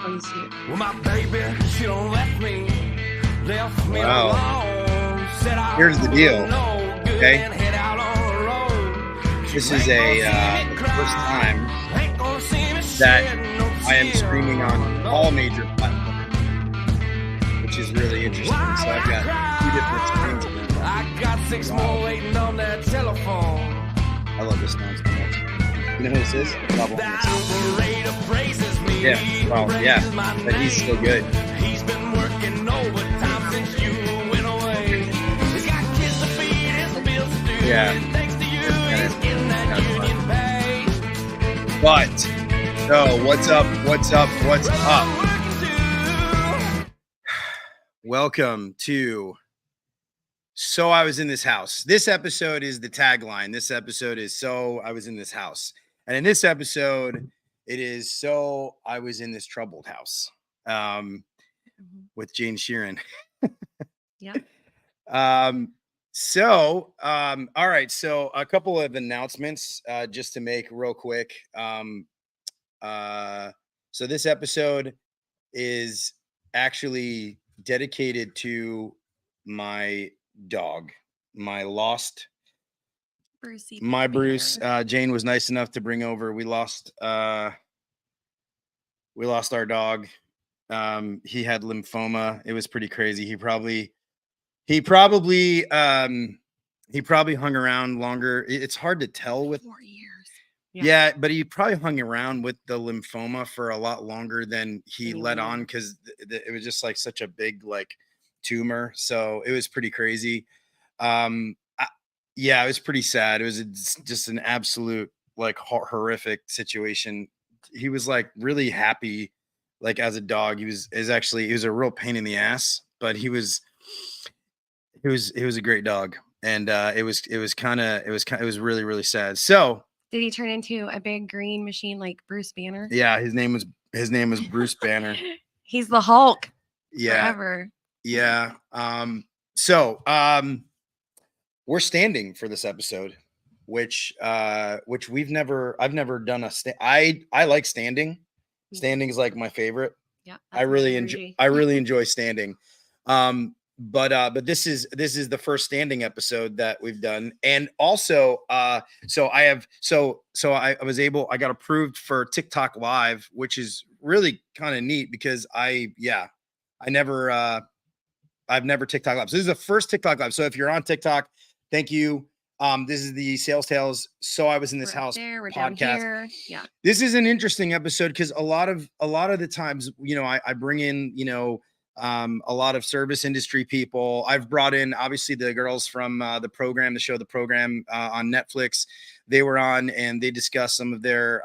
Oh, he's cute. Well, my baby, she don't left me Wow. alone. Said I Here's the deal, no good okay? and head out on the road. This is the first time that I am streaming on all major platforms, which is really interesting. So I've got 2 different screens. I got 6 more waiting on that telephone. I love this song so much. You know who this is? Double The operator praises me. Yeah, well, yeah, but he's still good. He's been working overtime since you went away. He's got kids to feed, his bills to do. Yeah. And thanks to you, he's getting that union pay. But, so what's up? What's up? What's up? Welcome to So I Was in This House. This episode is the tagline. This episode is So I Was in This House. And in this episode, it is So I Was in This Troubled House with Jane Sheeran. Yeah. All right. So a couple of announcements just to make real quick. So this episode is actually dedicated to my dog, my lost Brucey. my Bruce. Bear. Jane was nice enough to bring over. We lost our dog. He had lymphoma. It was pretty crazy. He probably hung around longer. It's hard to tell with 4 years. yeah, but he probably hung around with the lymphoma for a lot longer than he let would. on, because it was just like such a big like tumor. So it was pretty crazy. Yeah, it was pretty sad. It was just an absolute like horrific situation. He was like really happy, like as a dog. He was a real pain in the ass, but he was a great dog, and it was really, really sad. So Did he turn into a big green machine like Bruce Banner? yeah, his name was Bruce Banner. He's the Hulk. Yeah, Forever. yeah. We're standing for this episode, which I've never done I like standing. Standing is like my favorite. Yeah. I really enjoy standing. But this is the first standing episode that we've done. And also I got approved for TikTok Live, which is really kind of neat because I've never TikTok Live. So this is the first TikTok Live. So if you're on TikTok, thank you. This is the Sales Tales. So I Was in This House we're podcast. down here. Yeah. This is an interesting episode because a lot of the times, I bring in, a lot of service industry people. I've brought in obviously the girls from the program on Netflix. They were on and they discussed some of their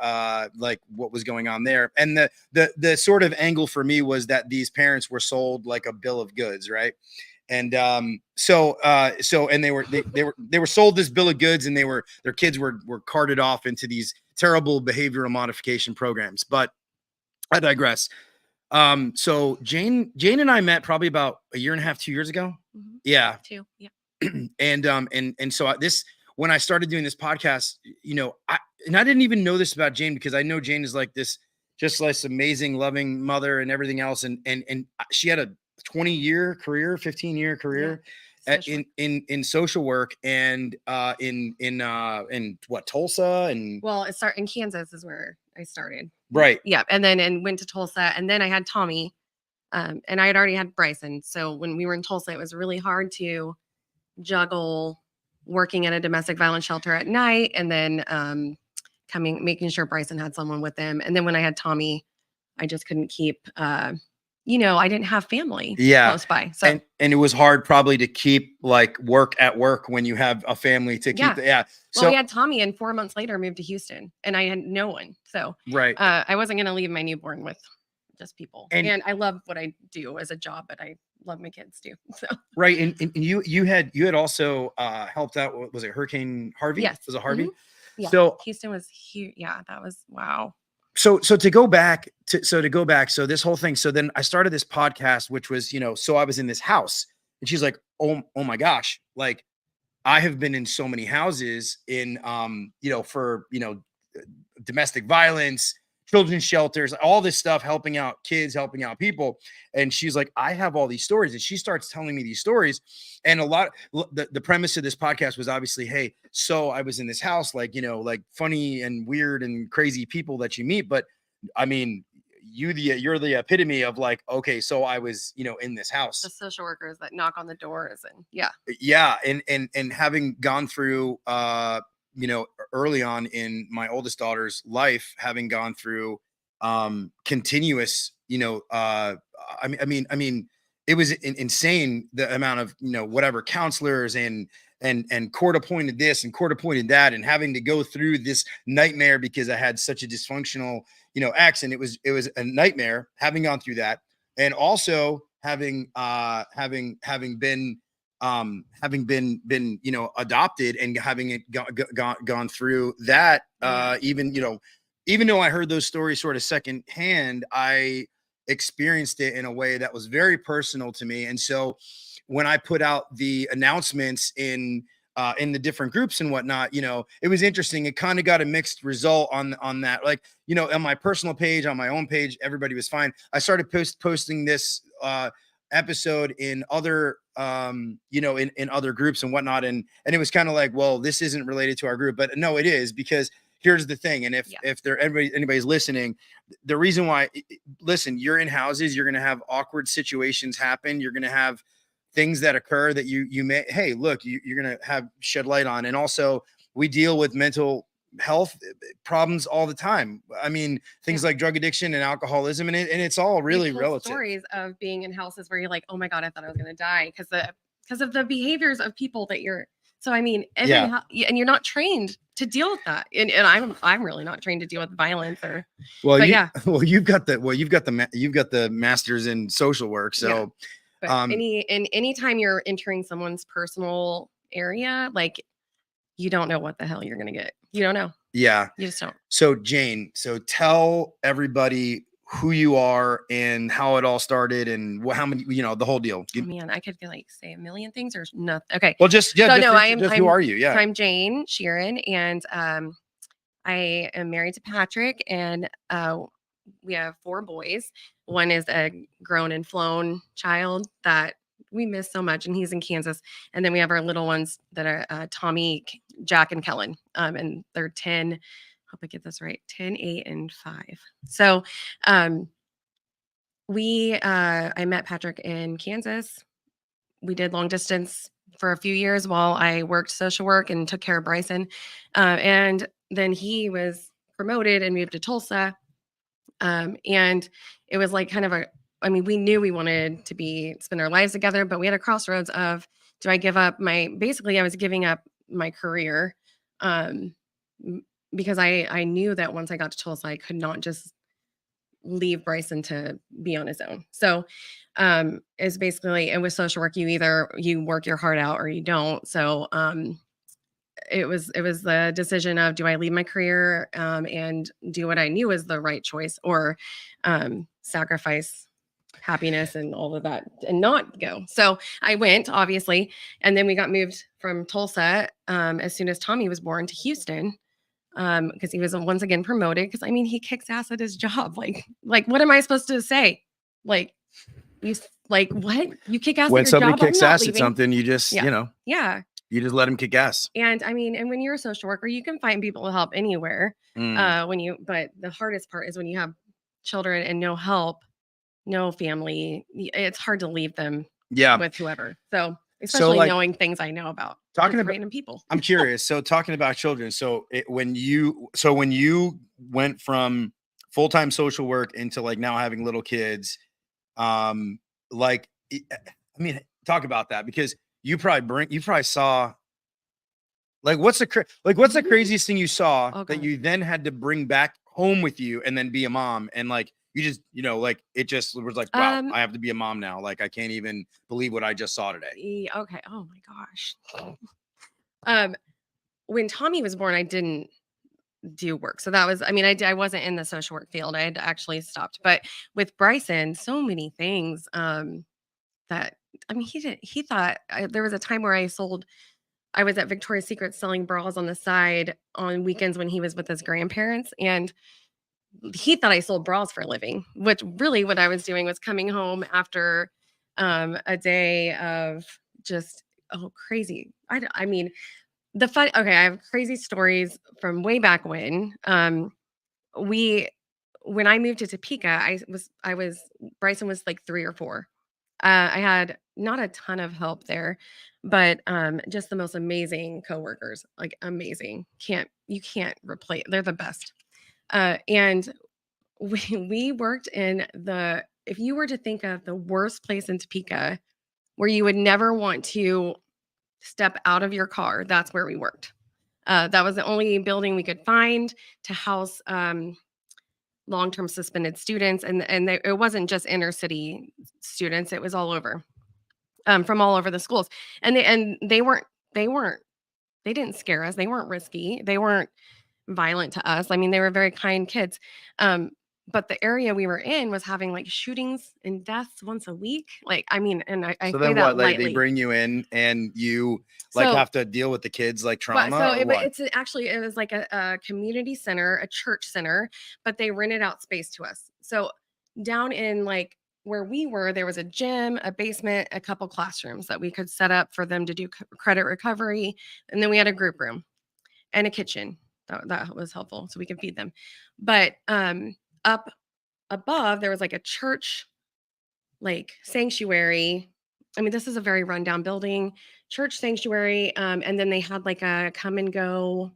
like what was going on there. And the sort of angle for me was that these parents were sold like a bill of goods, right? And and they were sold this bill of goods, and their kids were carted off into these terrible behavioral modification programs. But I digress. So Jane and I met probably about a year and a half, 2 years ago. Mm-hmm. Yeah. 2. Yeah. And so when I started doing this podcast, I didn't even know this about Jane, because I know Jane is like this, just like this amazing, loving mother and everything else. And she had a 20-year career, 15-year career in social work, and in Tulsa, and it started in Kansas is where I started. Right. Yeah. And went to Tulsa, and then I had Tommy, and I had already had Bryson. So when we were in Tulsa, it was really hard to juggle working at a domestic violence shelter at night, and then making sure Bryson had someone with him. And then when I had Tommy, I just couldn't keep, I didn't have family close by. So and it was hard probably to keep like work at work when you have a family to keep. So we had Tommy, and 4 months later moved to Houston, and I had no one. So right. I wasn't going to leave my newborn with just people. And I love what I do as a job, but I love my kids too. So right. And you had also helped out. Was it Hurricane Harvey? Yes. Was it Harvey? Mm-hmm. Yeah. So Houston was huge. Yeah, that was wow. So to go back, so this whole thing. So then I started this podcast, which was, So I Was in This House, and she's like, oh my gosh, like I have been in so many houses in, for, domestic violence, children's shelters, all this stuff, helping out kids, helping out people. And she's like, I have all these stories. And she starts telling me these stories. And the premise of this podcast was obviously, hey, so I was in this house, like, like funny and weird and crazy people that you meet. But I mean, you're the epitome of like, okay, so I was, in this house. The social workers that knock on the doors and yeah. Yeah. And having gone through, early on in my oldest daughter's life, having gone through continuous, I mean, it was insane the amount of, whatever counselors and court appointed this and court appointed that, and having to go through this nightmare because I had such a dysfunctional, ex, and it was a nightmare having gone through that, and also having been adopted and having it gone through that, even though I heard those stories sort of secondhand, I experienced it in a way that was very personal to me. And so when I put out the announcements in the different groups and whatnot, it was interesting. It kind of got a mixed result on that. Like, on my personal page, on my own page, everybody was fine. I started posting this episode in other in other groups and whatnot, and it was kind of like, well, this isn't related to our group, but no, it is, because here's the thing. And if anybody's listening, the reason why, listen, you're in houses, you're going to have awkward situations happen, you're going to have things that occur that you may, hey, look, you're going to have shed light on. And also, we deal with mental health problems all the time. I mean, things like drug addiction and alcoholism, and it's all really relative. Stories of being in houses where you're like, oh my God, I thought I was going to die because of the behaviors of people that you're. So I mean, and you're not trained to deal with that, and I'm really not trained to deal with violence or. Well, you've got the masters in social work, so. But anytime you're entering someone's personal area, like, you don't know what the hell you're gonna get. You don't know. Yeah, you just don't. So Jane, tell everybody who you are and how it all started and how many, the whole deal. Oh, man, I could say a million things or nothing. Okay. Well, who are you? Yeah. So I'm Jane Sheeran, and I am married to Patrick, and we have 4 boys. One is a grown and flown child that we miss so much, and he's in Kansas. And then we have our little ones that are Tommy, Jack, and Kellen. And they're 10. Hope I get this right. 10, 8, and 5. So I met Patrick in Kansas. We did long distance for a few years while I worked social work and took care of Bryson. And then he was promoted and moved to Tulsa. And it was like kind of we knew we wanted to spend our lives together, but we had a crossroads of, do I give up I was giving up my career, because I knew that once I got to Tulsa, I could not just leave Bryson to be on his own. So, it's basically, and with social work, you work your heart out or you don't. So, it was the decision of, do I leave my career and do what I knew was the right choice, or sacrifice happiness and all of that and not go. So I went, obviously, and then we got moved from Tulsa as soon as Tommy was born to Houston, because he was once again promoted. Because he kicks ass at his job. Like what am I supposed to say? What? You kick ass when at your somebody job? kicks ass at something, you just you just let him kick ass. And and when you're a social worker, you can find people to help anywhere. But the hardest part is when you have children and no help, no family. It's hard to leave them with whoever. So especially knowing things I know about talking about random people. I'm curious. So talking about children. So when you went from full-time social work into now having little kids, talk about that, because you probably saw what's the craziest thing you saw that you then had to bring back home with you and then be a mom, and you just it just was wow, I have to be a mom now. I can't even believe what I just saw today. Okay. Oh my gosh. When Tommy was born, I didn't do work. So that was, I wasn't in the social work field. I had actually stopped. But with Bryson, so many things that he thought there was a time where I was at Victoria's Secret selling bras on the side on weekends when he was with his grandparents. And he thought I sold bras for a living, which really what I was doing was coming home after a day of just crazy. I mean, the fun. Okay, I have crazy stories from way back when. We when I moved to Topeka, I was Bryson was like 3 or 4. I had not a ton of help there, but just the most amazing coworkers, like amazing. You can't replace. They're the best. And we worked in if you were to think of the worst place in Topeka where you would never want to step out of your car, that's where we worked. That was the only building we could find to house long-term suspended students, and it wasn't just inner city students; it was all over, from all over the schools. And they didn't scare us. They weren't risky. They weren't violent to us. I mean, they were very kind kids. But the area we were in was having like shootings and deaths once a week. Like, I mean, and I So say then that what? Like lightly. they bring you in and you like So- have to deal with the kids like trauma. So or what? it was like a community center, a church center, but they rented out space to us. So down in like where we were, there was a gym, a basement, a couple classrooms that we could set up for them to do credit recovery, and then we had a group room and a kitchen. That was helpful, so we can feed them. But up above, there was like a church, like sanctuary. I mean, this is a very rundown building, church sanctuary. And then they had like a come and go,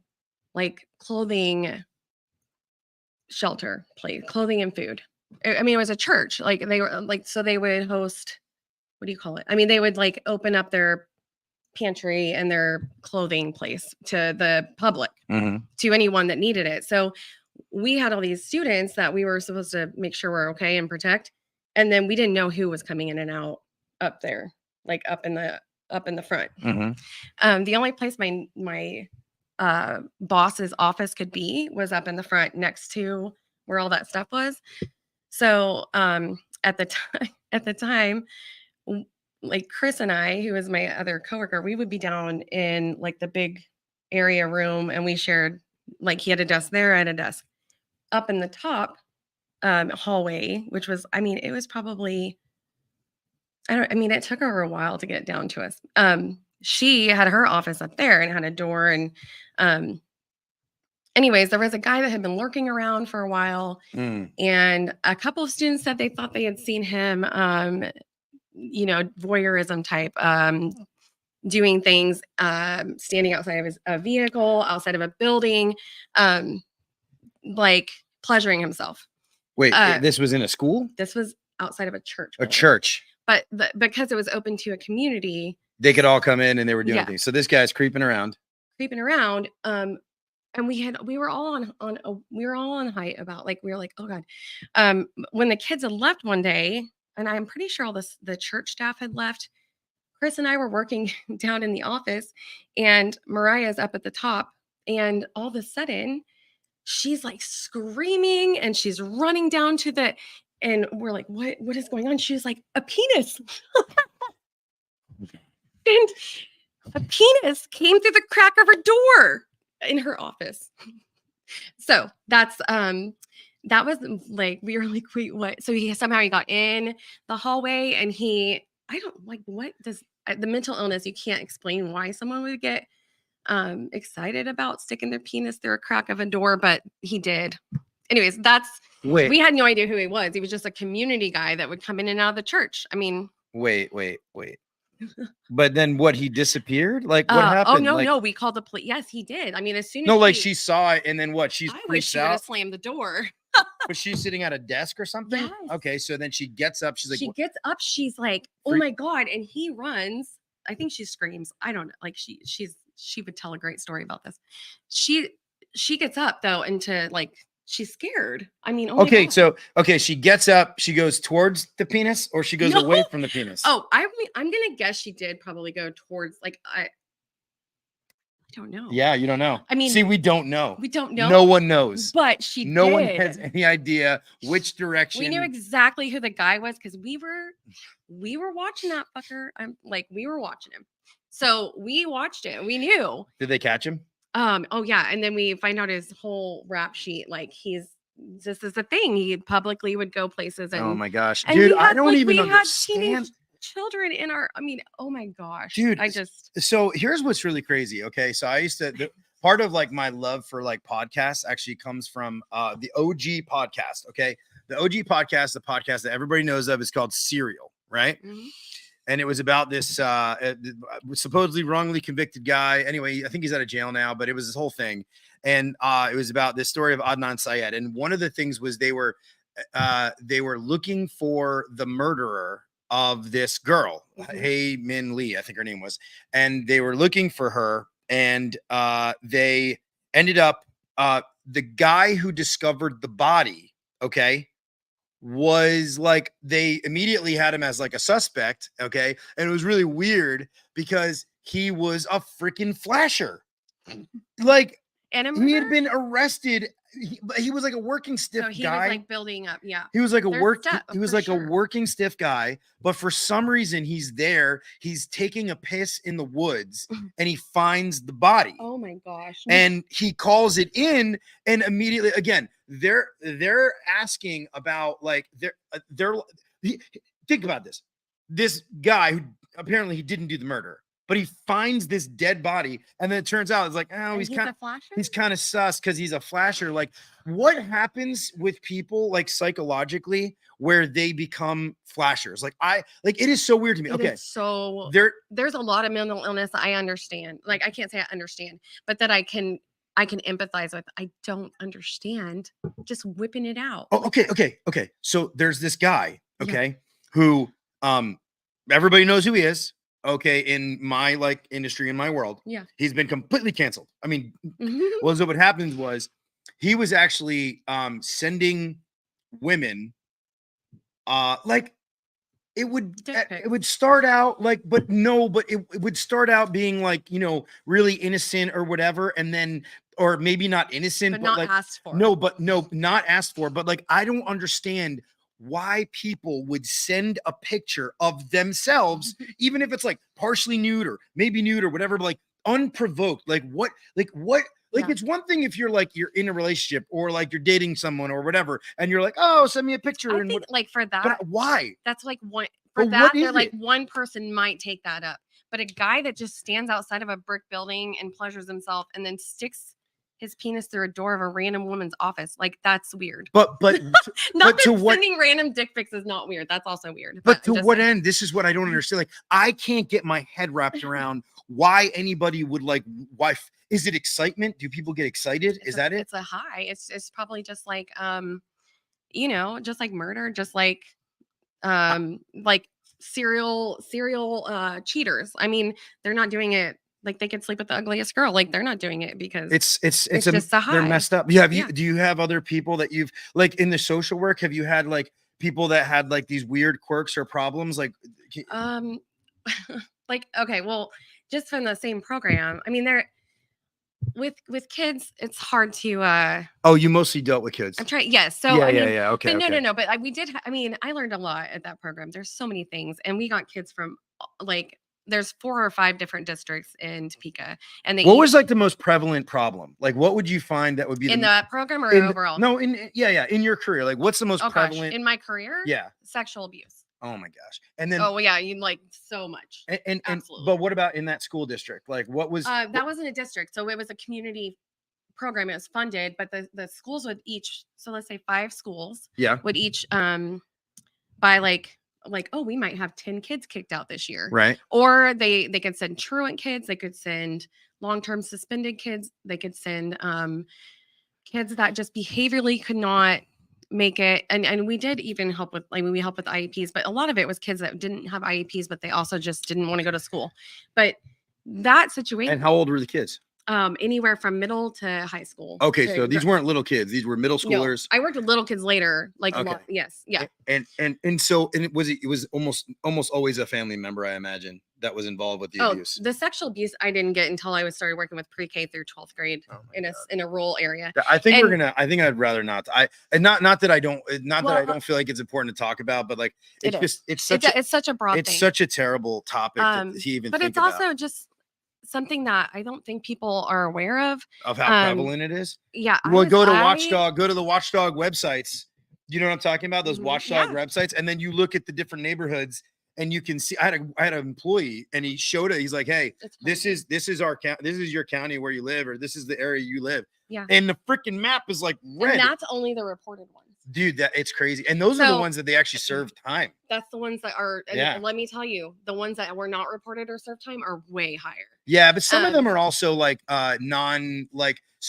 like clothing shelter place, clothing and food. I mean, it was a church. Like they were like, so they would host, what do you call it? I mean, they would like open up their pantry and their clothing place to the public, to anyone that needed it. So we had all these students that we were supposed to make sure were okay and protect. And then we didn't know who was coming in and out up there, like up in the front. The only place my boss's office could be was up in the front next to where all that stuff was. So at the time, like Chris and I, who was my other coworker, we would be down in like the big area room, and we shared, like he had a desk there, I had a desk up in the top hallway, which was, I mean, it was probably, it took her a while to get down to us. She had her office up there and had a door. And anyways, there was a guy that had been lurking around for a while. And a couple of students said they thought they had seen him, voyeurism type, doing things, standing outside of a vehicle, outside of a building, like pleasuring himself. Wait, this was in a school? This was outside of a church. A church. But because it was open to a community, they could all come in and they were doing Yeah. things. So this guy's creeping around. and we were all on height about, like, we were like, oh God. When the kids had left one day, and I'm pretty sure all the church staff had left, Chris and I were working down in the office, and Mariah's up at the top, and all of a sudden she's like screaming and she's running down and we're like, what is going on? She's like, a penis. And a penis came through the crack of her door in her office. So that was like, we were like, wait, what? So he got in the hallway, and what does the mental illness, you can't explain why someone would get excited about sticking their penis through a crack of a door, but he did. Anyways, we had no idea who he was. He was just a community guy that would come in and out of the church. I mean, wait. But then what? He disappeared? Like what happened? Oh no, like, no, we called the police. Yes, he did. I mean, as soon as she saw it, and then what? She's I wish freaked she would have out. slammed the door. Was she sitting at a desk or something? Yes. Okay, so then she gets up. She's like, She's like, oh my God. And he runs. I think she screams. I don't know. Like she would tell a great story about this. She gets up though, she's scared. I mean, okay, so she gets up, she goes towards the penis, or she goes away from the penis. Oh, I'm gonna guess she did probably go towards, like, I don't know. Yeah, you don't know. I mean, see, we don't know. We don't know. No one knows. But no one has any idea which direction. We knew exactly who the guy was because we were watching that fucker. We were watching him. So we watched it. We knew. Did they catch him? Oh yeah. And then we find out his whole rap sheet. Like, he's this is the thing. He publicly would go places Oh and my gosh, and dude, we I had, don't like, even we had teenage understand. children in our. I mean, oh my gosh, Dude, I just So here's what's really crazy. Okay, so I used to part of like my love for like podcasts actually comes from the OG podcast. Okay, the OG podcast, the podcast that everybody knows of, is called Serial, right? Mhm. And it was about this supposedly wrongly convicted guy. Anyway, I think he's out of jail now, but it was this whole thing. And it was about this story of Adnan Syed. And one of the things was they were looking for the murderer of this girl, Hae Min Lee, I think her name was. And they were looking for her. And they ended up, the guy who discovered the body, okay, was like, they immediately had him as like a suspect, okay, and it was really weird because he was a freaking flasher, like and a he had murder? been arrested. He was like a working stiff So he guy. was like building up. Yeah. He was like a There's stuff, he was for like a sure. working stiff guy, but for some reason he's there. He's taking a piss in the woods and he finds the body. Oh my gosh. And he calls it in, and immediately again they're asking about like think about this guy who apparently he didn't do the murder, but he finds this dead body, and then it turns out it's like, oh, And he's a flasher? he's kind of sus because he's a flasher. Like, what happens with people like psychologically where they become flashers? Like it is so weird to me. It Okay, is so there's a lot of mental illness that I understand. Like, I can't say I understand, but that I can empathize with. I don't understand just whipping it out. Oh, okay. So there's this guy, Yeah. okay, who everybody knows who he is, okay, in my like industry, in my world. Yeah. He's been completely canceled. I mean, Mhm. well, so what happened was he was actually sending women like it would start out like, but it would start out being like, really innocent or whatever, and then, or maybe not innocent, But not like asked for. not asked for, but like I don't understand why people would send a picture of themselves, even if it's like partially nude or maybe nude or whatever, but like unprovoked. Like what? Like, Yeah. it's one thing if you're in a relationship or like you're dating someone or whatever, and you're like, oh, send me a picture. I And think like for that, but why? that's like one But for what that. is They're like it? one person might take that up, but a guy that just stands outside of a brick building and pleasures himself and then sticks his penis through a door of a random woman's office, like that's weird. But Not to that what- sending random dick pics is not weird. That's also weird. But to just what saying. end? This is what I don't understand. Like, I can't get my head wrapped around why anybody would like. Why is it excitement? Do people get excited? Is that it? It's a high. It's probably just like just like murder, just like serial cheaters. I mean, they're not doing it like they could sleep with the ugliest girl. Like they're not doing it because It's just a they're high. messed up. Yeah. Yeah. Do you have other people that you've like in the social work? Have you had like people that had like these weird quirks or problems? Like, like, okay, well, just from the same program. I mean, they're with kids, it's hard to oh, you mostly dealt with kids. I'm trying, yes. So Yeah, I mean, yeah. Okay. but okay. no. But we did. I mean, I learned a lot at that program. There's so many things, and we got kids from like there's 4 or 5 different districts in Topeka, and they What each- was like the most prevalent problem? Like, what would you find that would be in that program or in overall? No, in your career, like, what's the most Oh gosh, prevalent? in my career, Yeah. sexual abuse. Oh my gosh. And then Oh well, yeah, you like so much. and absolutely. but what about in that school district? Like, what was That wasn't a district, so it was a community program. It was funded, but the schools would each, so let's say 5 schools yeah, would each buy like oh, we might have 10 kids kicked out this year, right? or they could send truant kids, they could send long-term suspended kids, they could send kids that just behaviorally could not make it, and we did even help with we help with IEPs, but a lot of it was kids that didn't have IEPs, but they also just didn't want to go to school. But that situation, And how old were the kids? anywhere from middle to high school. Okay, to so these gra- weren't little kids; these were middle no, schoolers. I worked with little kids later, like Okay. yes, yeah. And so it was almost always a family member, I imagine, that was involved with the Oh, abuse. the sexual abuse I didn't get until I was started working with pre-K through 12th grade Oh my God. in a rural area. I think and- I think I'd rather not. Not that I don't Well, don't feel like it's important to talk about, but like It it's is. just it's It's such a broad thing. such a terrible topic to even But think it's about. also just something that I don't think people are aware of. Of how prevalent it is. Yeah. Well, go to the Watchdog websites. You know what I'm talking about? Those Watchdog Yeah. websites. And then you look at the different neighborhoods and you can see, I had an employee and he showed it. He's like, hey, this is our county. This is your county where you live, or this is the area you live. Yeah. And the freaking map is like red. And that's only the reported ones. Dude, it's crazy. And those are the ones that they actually serve time. That's the ones that are, and let me tell you, the ones that were not reported or served time are way higher. Yeah, but some of them are also like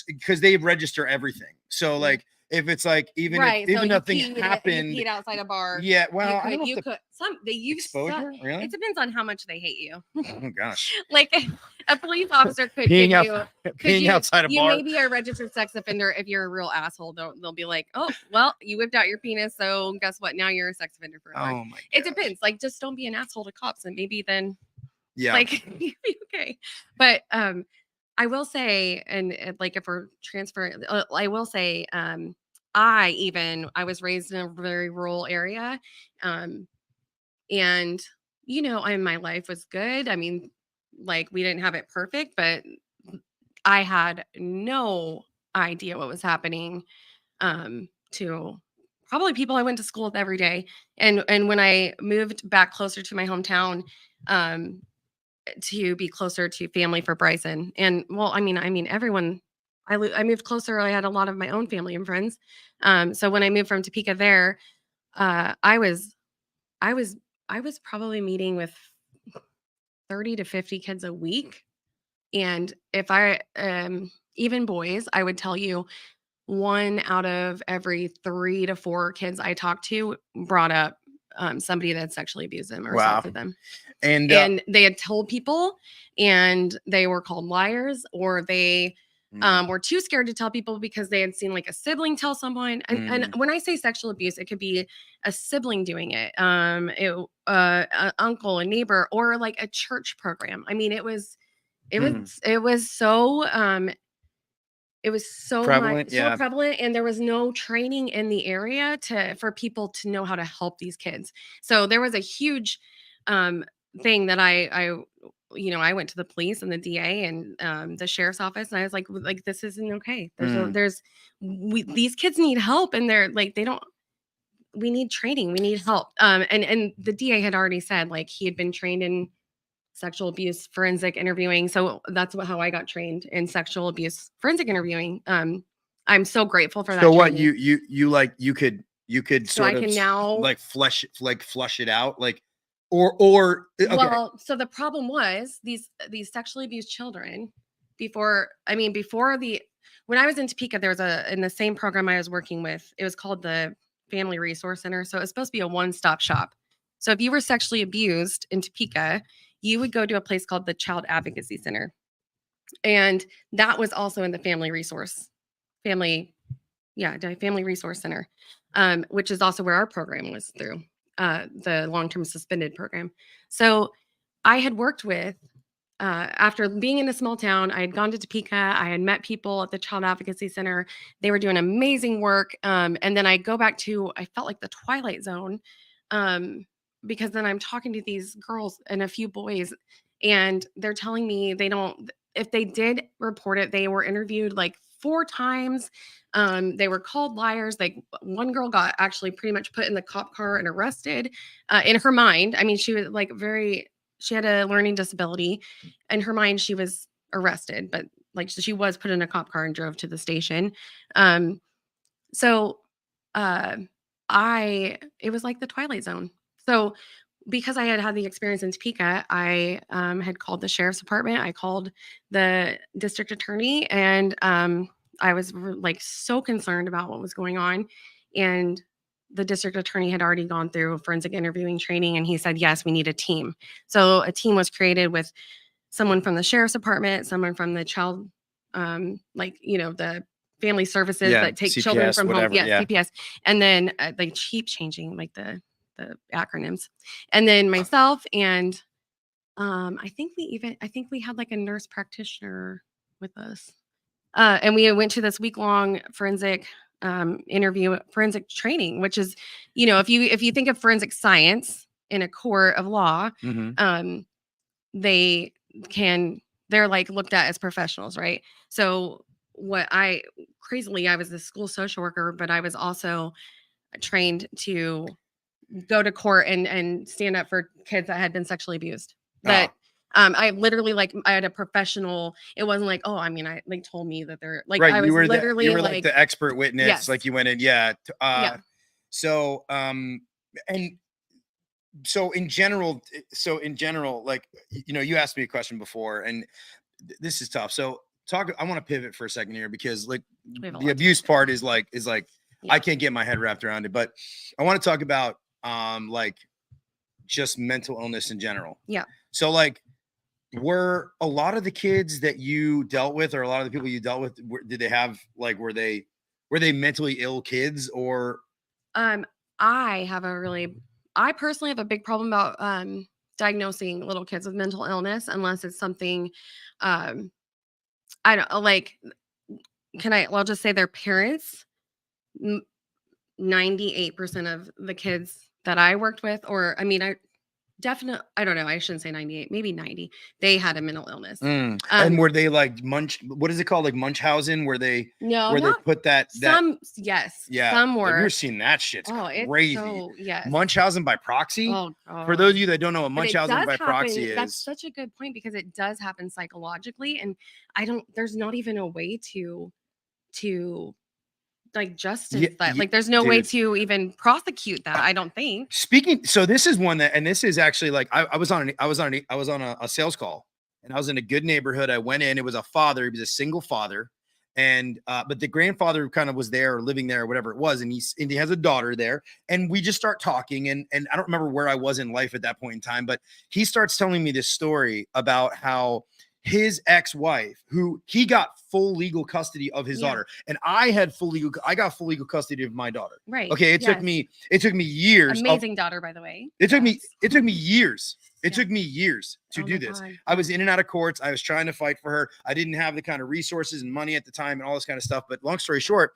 because they register everything. So like if it's like even if nothing happened, you peed outside a bar. Yeah, well, they use exposure. Really? It depends on how much they hate you. Oh gosh. Like a police officer could peeing outside a bar. You may be a registered sex offender if you're a real asshole. They'll be like, oh well, you whipped out your penis, so guess what? Now you're a sex offender for a month. Oh my gosh. It depends. Like just don't be an asshole to cops, and maybe then like okay. But I will say, and like if we're transferring, I will say, I was raised in a very rural area, and my life was good. I mean, like we didn't have it perfect, but I had no idea what was happening to probably people I went to school with every day. And when I moved back closer to my hometown, to be closer to family for Bryson. And well, I mean, everyone, I moved closer. I had a lot of my own family and friends. So when I moved from Topeka there, I was probably meeting with 30 to 50 kids a week. And if I, even boys, I would tell you 1 out of every 3 to 4 kids I talked to brought up somebody that sexually abused them or assaulted them. And they had told people and they were called liars, or they were too scared to tell people because they had seen like a sibling tell someone. And when I say sexual abuse, it could be a sibling doing it, an uncle, a neighbor, or like a church program. I mean, it was so prevalent, so prevalent, and there was no training in the area for people to know how to help these kids. So there was a huge thing that I went to the police and the DA and the sheriff's office, and I was like this isn't okay. These kids need help, and they're like we need training, we need help. And the DA had already said like he had been trained in sexual abuse forensic interviewing. So that's how I got trained in sexual abuse forensic interviewing. I'm so grateful for that. So what you could so I can now like flush it out, like or okay. Well, so the problem was these sexually abused children when I was in Topeka, there was in the same program I was working with, it was called the Family Resource Center. So it was supposed to be a one-stop shop. So if you were sexually abused in Topeka, you would go to a place called the Child Advocacy Center. And that was also in the Family Resource Center, which is also where our program was through, the long-term suspended program. So I had worked with, after being in a small town, I had gone to Topeka, I had met people at the Child Advocacy Center. They were doing amazing work. And then I go back to, I felt like the Twilight Zone, because then I'm talking to these girls and a few boys, and they're telling me if they did report it, they were interviewed like 4 times. They were called liars. Like one girl got actually pretty much put in the cop car and arrested. In her mind, I mean, she was like she had a learning disability. In her mind, she was arrested, but like she was put in a cop car and drove to the station. It was like the Twilight Zone. So because I had the experience in Topeka, I had called the sheriff's department. I called the district attorney, and I was like so concerned about what was going on. And the district attorney had already gone through forensic interviewing training, and he said, yes, we need a team. So a team was created with someone from the sheriff's department, someone from the child, the family services that take CPS, children from whatever, home. CPS. And then they keep changing like the acronyms. And then myself and I think we had like a nurse practitioner with us. And we went to this week-long forensic forensic training, which is, if you think of forensic science in a court of law, they they're like looked at as professionals, right? So crazily, I was a school social worker, but I was also trained to go to court and stand up for kids that had been sexually abused. That I literally like I had a professional. It wasn't like, oh, I mean, I like told me that they're like right. I was You were literally you were like the expert witness. yes. Like you went in. Yeah. Yeah. So and so in general, like you asked me a question before, and this is tough. So I want to pivot for a second here because like the abuse part is like yeah. I can't get my head wrapped around it, but I want to talk about like just mental illness in general. Yeah. So like were a lot of the kids that you dealt with or a lot of the people you dealt with did they have like were they mentally ill kids or I personally have a big problem about diagnosing little kids with mental illness unless it's something I don't like I'll just say their parents 98% of the kids that I worked with or I mean I don't know, I shouldn't say 98, maybe 90, they had a mental illness. And were they like what is it called, like Munchausen, where they put that yes, yeah, some were. I've never seen that. Shit's crazy. Yes, Munchausen by proxy. Oh, God. For those of you that don't know what Munchausen by proxy is, that's such a good point because it does happen psychologically, and there's not even a way to like justice that. Like there's no way to even prosecute that. I don't think. So this is one that, and this is actually like I was on a sales call, and I was in a good neighborhood. I went in. It was a father. He was a single father, and but the grandfather kind of was there or living there or whatever it was, and he has a daughter there, and we just start talking, and I don't remember where I was in life at that point in time, but he starts telling me this story about how his ex-wife, who he got full legal custody of his daughter, and I got full legal custody of my daughter. Right. Okay. It took me years. Amazing daughter, by the way. It took me years. It took me years to do this. God. I was in and out of courts. I was trying to fight for her. I didn't have the kind of resources and money at the time and all this kind of stuff. But long story short,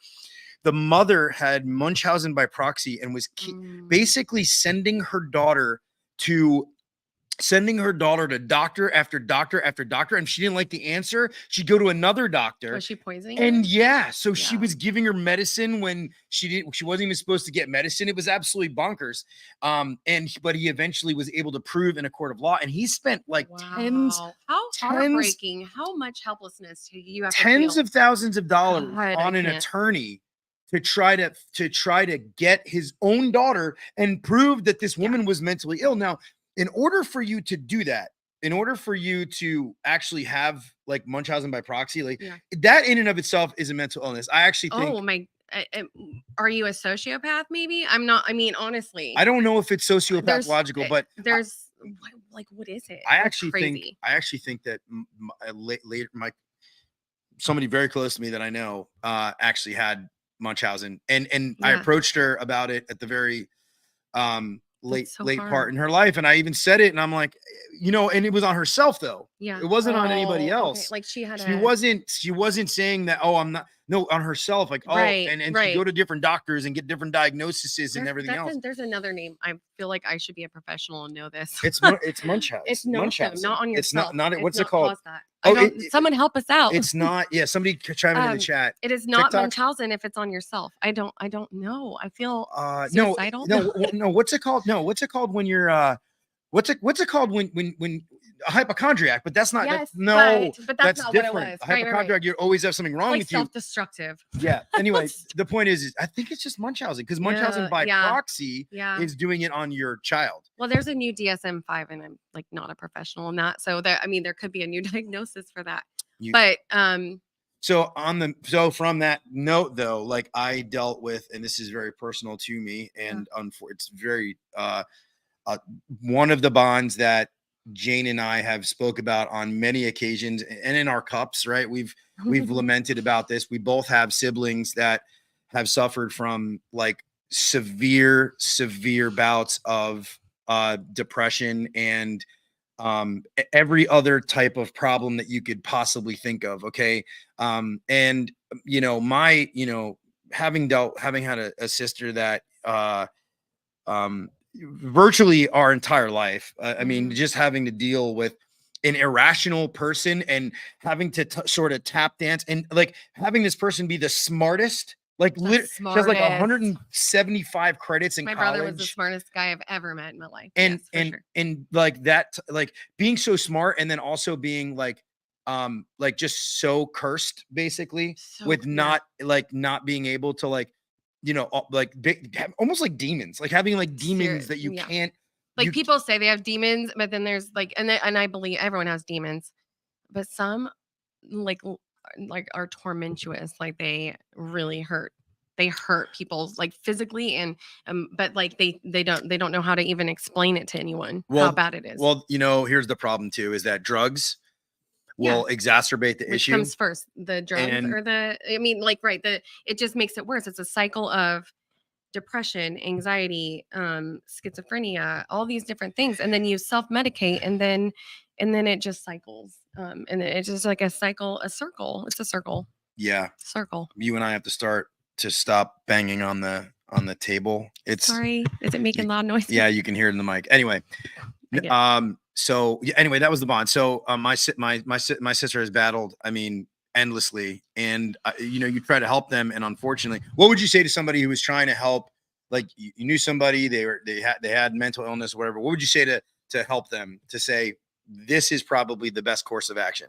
the mother had Munchausen by proxy and was basically sending her daughter to doctor after doctor after doctor, and she didn't like the answer, she'd go to another doctor. Was she poisoning and her? She was giving her medicine when she wasn't even supposed to get medicine. It was absolutely bonkers. But he eventually was able to prove in a court of law, and he spent like heartbreaking. How much helplessness do you have tens of thousands of dollars on an attorney to try to get his own daughter and prove that this woman was mentally ill. Now, in order for you to do that, in order for you to actually have like Munchausen by proxy, like that in and of itself is a mental illness. I actually think. Are you a sociopath? Maybe I'm not. I mean, honestly, I don't know if it's sociopathological, but what is it? I actually think that later somebody very close to me that I know actually had Munchausen, and I approached her about it at the very late part in her life, and I even said it, and I'm like, and it was on herself though. Yeah, it wasn't on anybody else. Okay. Like she wasn't saying that. Oh, I'm not. No, on herself. Like and she go to different doctors and get different diagnoses and everything else. There's another name. I feel like I should be a professional and know this. It's Munchausen. It's Munchausen, not on yourself. It's not. What's it called? Someone help us out. It's not. Yeah, somebody chime into the chat. It is not TikTok? Munchausen if it's on yourself. I don't know. I feel suicidal. No. What's it called? No, what's it called when you're what's it called when a hypochondriac? But that's not. Yes, but that's not different. What it was. A hypochondriac, you always have something wrong with you. Self-destructive. Yeah. Anyway, the point is I think it's just Munchausen because Munchausen by proxy is doing it on your child. Well, there's a new DSM-5, and I'm like not a professional in that, so there could be a new diagnosis for that. So from that note though, like I dealt with, and this is very personal to me, and it's very one of the bonds that Jane and I have spoke about on many occasions and in our cups, right? We've lamented about this. We both have siblings that have suffered from like severe bouts of depression and every other type of problem that you could possibly think of. Okay. And having had a sister that virtually our entire life. I mean, just having to deal with an irrational person and having to sort of tap dance and like having this person be the smartest. Like she has like smartest. 175 credits in My college. brother was the smartest guy I've ever met in my life. And Yes, for sure. and like that, like being so smart and then also being like just so cursed basically So with not being able to like, you know, almost like demons, like having like demons that you can't. Like people say they have demons, but then there's like, and I believe everyone has demons, but some like are tormentuous. Like they really hurt. They hurt people like physically and but like they don't know how to even explain it to anyone how bad it is. Well, you know, here's the problem too, is that drugs will exacerbate the Which issue. comes first, the drugs or it just makes it worse. It's a cycle of depression, anxiety, schizophrenia, all these different things, and then you self-medicate, and then it just cycles, and it's just like a circle. It's a circle. Yeah, circle. You and I have to stop banging on the table. It's sorry. Is it making loud noise? Yeah, you can hear it in the mic. Anyway, so anyway, that was the bond. So my sister has battled, I mean, endlessly, and you know, you try to help them, and unfortunately, what would you say to somebody who was trying to help? Like you knew somebody, they had mental illness, whatever. What would you say to help them, to say this is probably the best course of action?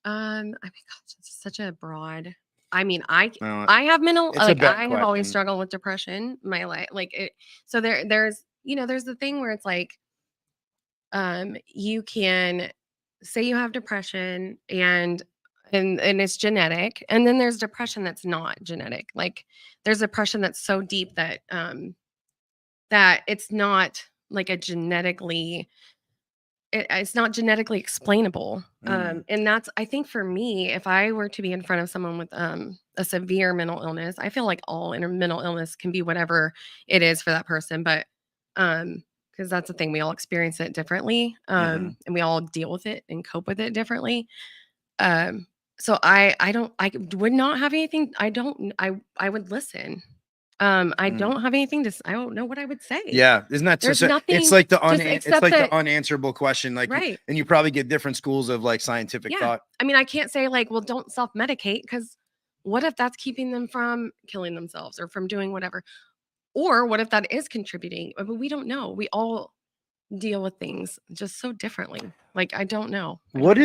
I mean, gosh, it's such a broad. I mean, I have mental, like I have always struggled with depression in my life. Like it, so there's the thing where it's like, you can say you have depression and it's genetic, and then there's depression that's not genetic. Like there's depression that's so deep that that it's not like a genetically it's not genetically explainable. And that's, I think for me, if I were to be in front of someone with a severe mental illness, I feel like all mental illness can be whatever it is for that person, but because that's the thing, we all experience it differently, and we all deal with it and cope with it differently. So I would not have anything. I would listen. I don't have anything to. I don't know what I would say. Yeah, isn't that There's so? nothing. It's like the the unanswerable question. Like, right. And you probably get different schools of like scientific thought. I mean, I can't say like, well, don't self-medicate, because what if that's keeping them from killing themselves or from doing whatever? Or what if that is contributing? But we don't know. We all deal with things just so differently. Like, I don't know. Let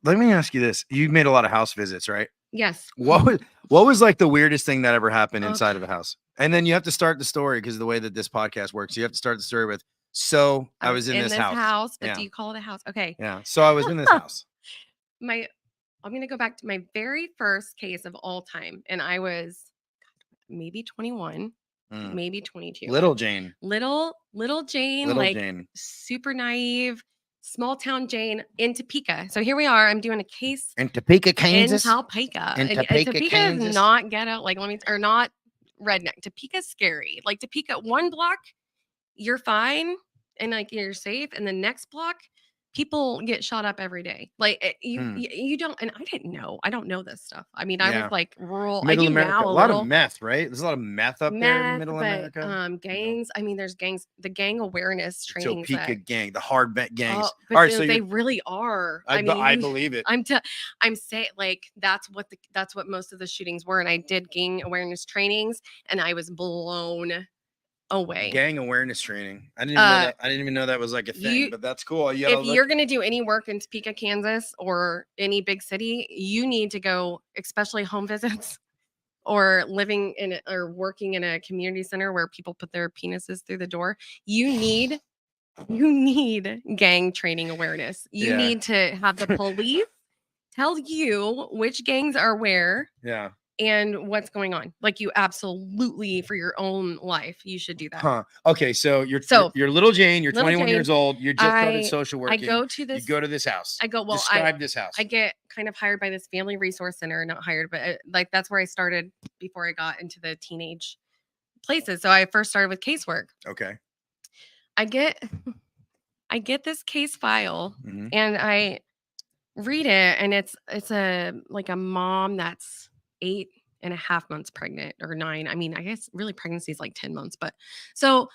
me ask you this. You made a lot of house visits, right? Yes. What was like the weirdest thing that ever happened inside of a house? And then you have to start the story, because of the way that this podcast works. You have to start the story with, so I was in this house. But do you call it a house? Okay. Yeah. So I was in this house. I'm going to go back to my very first case of all time. And I was maybe 21, maybe 22. Little Jane. Little Jane, like Jane. Super naive, small town Jane in Topeka. So here we are. I'm doing a case in Topeka, Kansas. In Topeka. Topeka Kansas. Is not ghetto. Like, or not redneck. Topeka's scary. Like Topeka, one block, you're fine and like you're safe. And the next block, people get shot up every day. Like you don't, and I didn't know. I don't know this stuff. I mean, I was like rural. Middle I do America. now a lot of meth, right? There's a lot of meth up there in Middle America. Gangs. I mean, there's gangs. The gang awareness training. Topeka gang, the hard gangs. All right, so they really are. I mean, I believe it. I'm saying like that's what most of the shootings were, and I did gang awareness trainings, and I was blown away. Gang awareness training. I didn't even know that was like a thing, but that's cool. If you're going to do any work in Topeka, Kansas, or any big city, you need to go, especially home visits or living in or working in a community center where people put their penises through the door. You need gang training awareness. You need to have the police tell you which gangs are where. Yeah. And what's going on. Like, you absolutely, for your own life, you should do that. Huh. Okay, so you're little Jane, you're 21 years old, you just started social working. You go to this house. Describe this house. I get kind of hired by this family resource center, not hired, but like that's where I started before I got into the teenage places. So I first started with casework. Okay. I get this case file and I read it, and it's a mom that's 8.5 months pregnant, or 9. I mean, I guess really pregnancy is like 10 months, but so